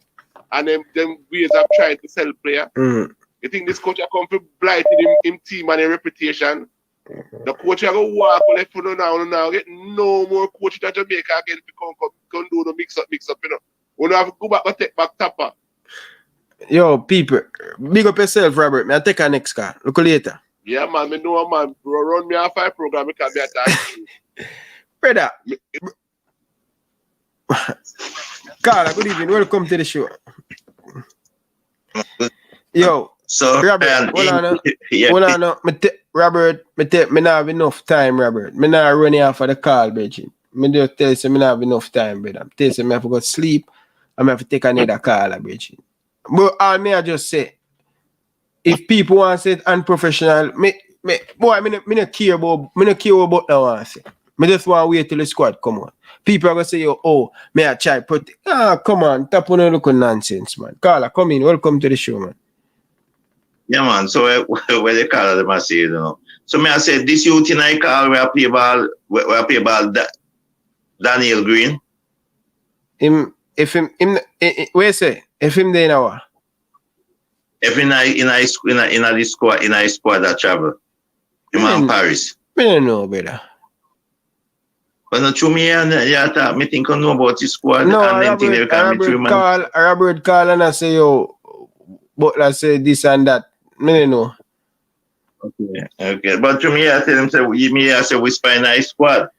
then them ways of trying to sell player. You think this coach come for blighting him team and his reputation? The coach go walk for left for now. Get no more coach in Jamaica again to come do the mix up, you know. We don't have to go back and take back Tapper. Yo, people, big up yourself, Robert. May I take a next call? Look later. Yeah, man. Me know, man. Run me a 5 program because me attack you. Brother. Carla, good evening. Welcome to the show. Yo, so Robert, hold on. Robert, me not have enough time, Robert. Me not running off of the call, Bridget. Me just tell you, me not have enough time, brother. Tell you, me have to go sleep. I have to take another call, Bridget. But all me I just say, if people want to say it unprofessional, me not care about that one say. Me just want to wait till the squad come on. People are gonna say, me I try protect. Come on, tap on look nonsense, man. Carla, come in, welcome to the show, man. Yeah, man. So where they call them, I say, you know. So me I say this youth in I call where I play ball Daniel Green. If him there now. If in the squad that travel. Him in Paris. Me don't know, brother. But not true me and me think I know about his squad. No, Robert call and I say but I say this and that. Me don't know. Okay. But to me I tell him say we spy in his squad.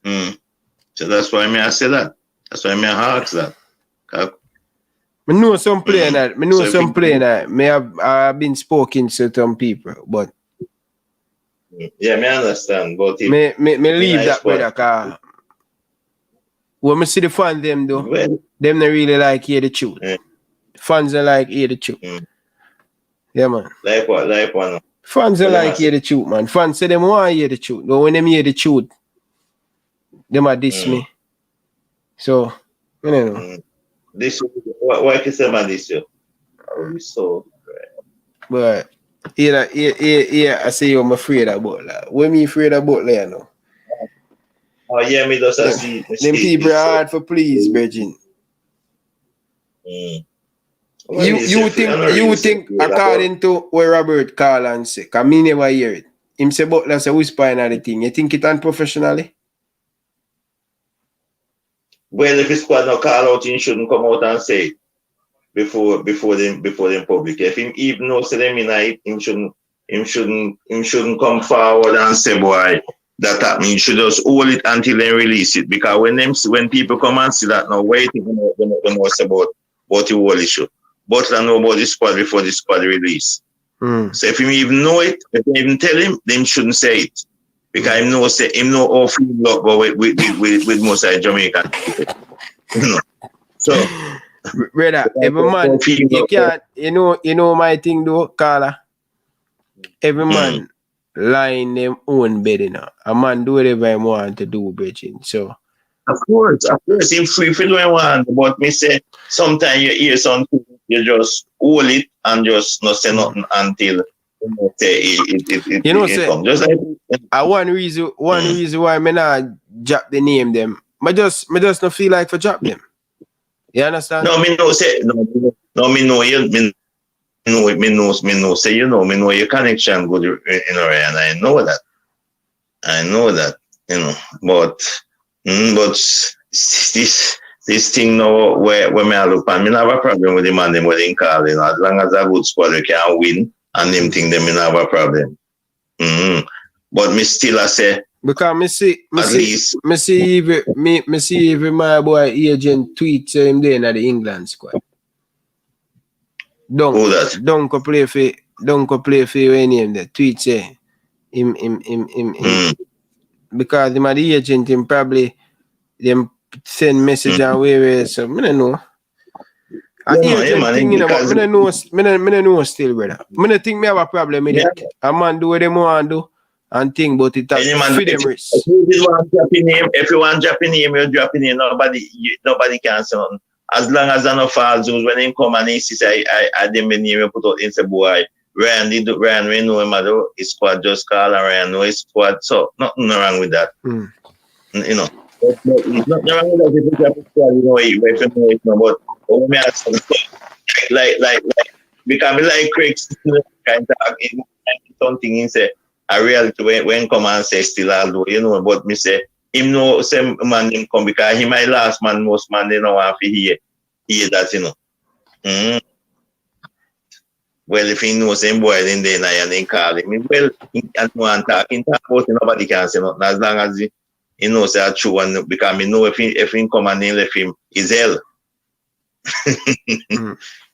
So that's why I say that. That's why I ask that. I know some player that. I've been spoken to some people, but yeah, I understand. But me leave that with a car. When I see the fans them though, them not really like hear the truth. Fans are like hear the truth. Yeah, man. Like what? Like what? Fans are like hear the truth, man. Fans say them want to hear the truth. But when them hear the truth, them are diss me. So, I don't know. This why can you say about this? So, but yeah, I say I'm afraid about that. What me afraid about that, you know? Oh yeah, me just see. Them people are hard for please, Virgin. You think according to what Robert call and say, cause me never hear it. Him say but that's a whisper and the thing. You think it unprofessionally? Well, if his squad no call out, he shouldn't come out and say it before them public. If him even know say them in it, him shouldn't come forward and say boy that happened. He should just hold it until they release it. Because when people come and see that now, wait, they know about what the whole issue. But I know about the squad before the squad release. So if him even know it, if they even tell him, then shouldn't say it. Because him know how free luck go with most of Jamaican people. So brother, every man you can't you know my thing though, Carla. Every man lie in them own bed, you know. A man do whatever he want to do, Bridging. So of course, him free for doing one. But me say sometimes you hear something, you just hold it and just not say nothing until it comes. Just like one reason why I not drop the name them. I just not feel like for drop them. You understand? No, me know say me know you me know say you know me know your connection good and I know that you know but this thing now where me I look and me not have a problem with the man them when they call, you know, as long as a good squad we can win and them think them me not have a problem. But me still I say because me see least even my boy agent tweet say him there in the England squad. Don't go play for your name there. Tweet say him because him the agent him probably them send message and where so I don't know. Thing, you know, but I don't know still, brother. I don't think me have a problem with it. A man do what they want to do and think about it and feed them risk. If you want to drop your name, you drop your name. Nobody can say nothing. As long as I know falls when he come and he says I didn't name you put out in say boy Ryan we know him his squad just call and Ryan know his squad, so nothing wrong with that. You know. It's not wrong with that if you drop a squad, you know it, but me ask like because me like Craig kind of something he say I reality when come and say still all do, you know, but me say him know same man him come because he my last man, most man they know want to hear that, you know. Well, if he knows him boy then and then call him. Well, and one talking about nobody can say nothing as long as he knows that true one because me know if he come and he left him is hell.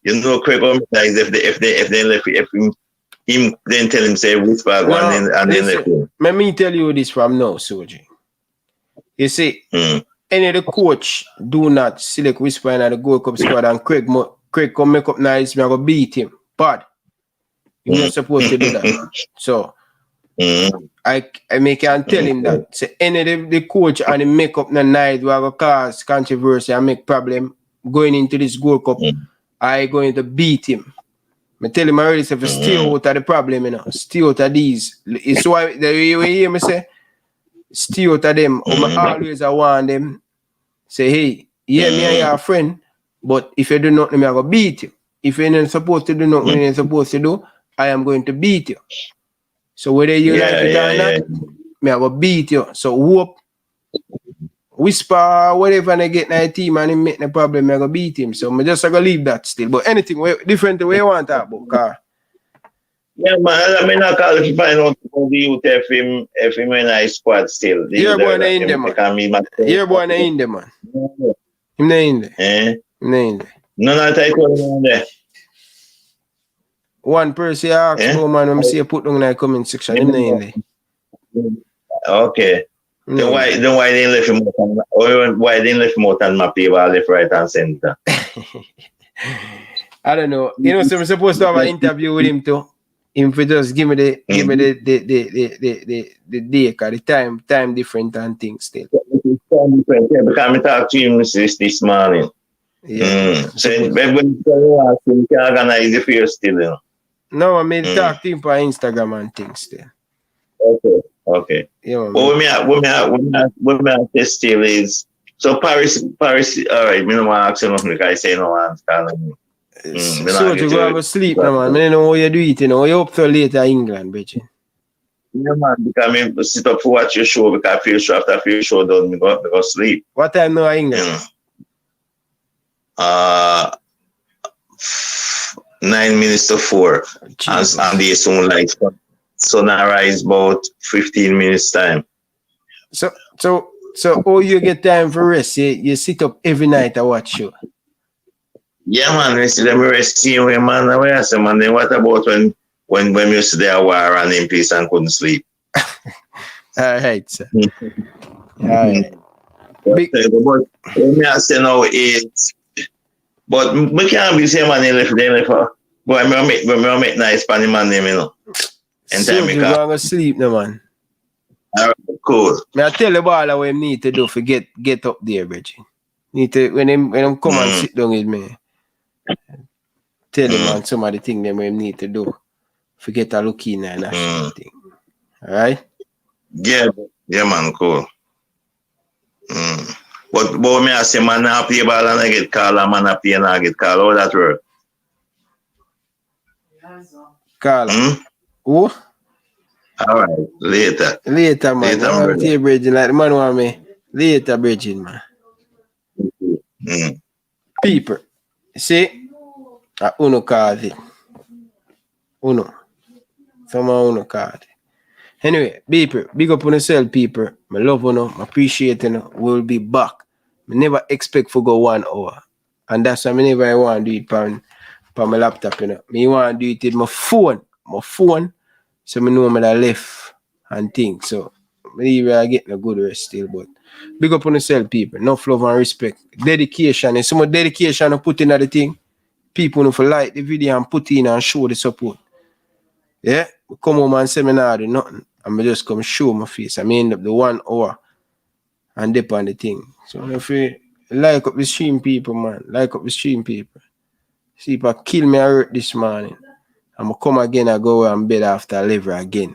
You know, Craig if they left him then tell him say whisper one and then left him. Let me tell you this from now, Soji. You see, any of the coach do not select Whisper in the Gold Cup squad and Craig come make up nice, me I go beat him. But you're not supposed to do that. So I can tell him that. Say any of the coach and the make up the night we go cause controversy and make problem going into this Gold Cup, I going to beat him. I tell him already say stay out of the problem, you know. Stay out of these. It's why the way you hear me say stay out of them. Always I want them say, hey, yeah, me and your friend, but if you do nothing, I go beat you. If you're not supposed to do nothing you're supposed to do, I am going to beat you. So whether you like it or not, me I go beat you. So whoop, Whisper, whatever they get in the team and he make the problem, I go beat him. So I just go leave that still. But anything different the way you want to talk about, car. Yeah, man, I mean, I call if you find out the youth if him in a squad still. You're born in there, man. You're born in there, man. Him not in there. Him not in there. None of that in there. One person asked, oh man, when I see you put down in the comment section, him not in there. Okay. Then why they left him out and why they left him out and my people left right and center? I don't know. You know, so I'm supposed to have an interview with him too. Him for just give me the day, cause the time different and things still. Time different, yeah, because I talked to him this morning. Yeah. So when you can organize the fear still, you know. No, I made talk to him for Instagram and things still. Okay. Yeah, what me test still is so Paris, all right, me no want to ask you nothing because I say no one calling me. So you go sleep now, man. I don't know how you do it, you know. You up till later England, bitch. Yeah, man, because I sit up to watch your show because I feel show after I feel show done, me go sleep. What time now England? 9 minutes to 4. And the soon like sunrise about 15 minutes time. So how you get time for rest? You sit up every night and watch show. Yeah, man, we see them resting, man. I say, man, then what about when we used to there war and in peace and couldn't sleep? All right, sir. All right. But me I say now is, but we can't be saying man they left. But I make nice funny man name, you know. And so you gonna sleep now, man. All right, cool. I tell you all what I need to do for get up there, Bridget. Need to when them come and sit down with me. Tell him man some of the things them we need to do. Forget a look in and national thing. Alright? Yeah, man, cool. But me I say man I play ball and I get call and man I play and I get call. How that work? Call. Who? Alright, later. Later, man. Later, I'm here, Bridget. Like the man want me. Later, Bridget, man. People. See? Uno card it. Uno. Someone uno card. Anyway, people, big up on yourself, people. I love you, I appreciate you. We'll be back. I never expect to go 1 hour. And that's why I never want to do it on my laptop, Me want to do it with my phone. So I know I left and things. So I get a good rest still. But big up on yourself, people. Enough love and respect. Dedication. And so much dedication I put in the thing. People know like the video and put in and show the support. Yeah? Come home and seminar do nothing. And I just come show my face. I end up the 1 hour and dip on the thing. So if you like up the stream, people, man. Like up the stream, people. See if I kill me, I hurt this morning. I'm going to come again, I go and bed after I live again.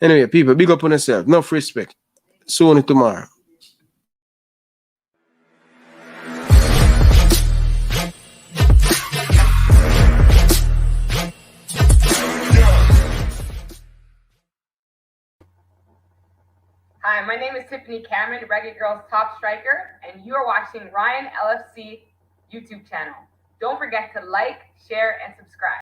Anyway, people, big up on yourself. Enough respect. See you tomorrow. Hi, my name is Tiffany Cameron, Reggae Girls top striker, and you are watching Ryan LFC YouTube channel. Don't forget to like, share, and subscribe.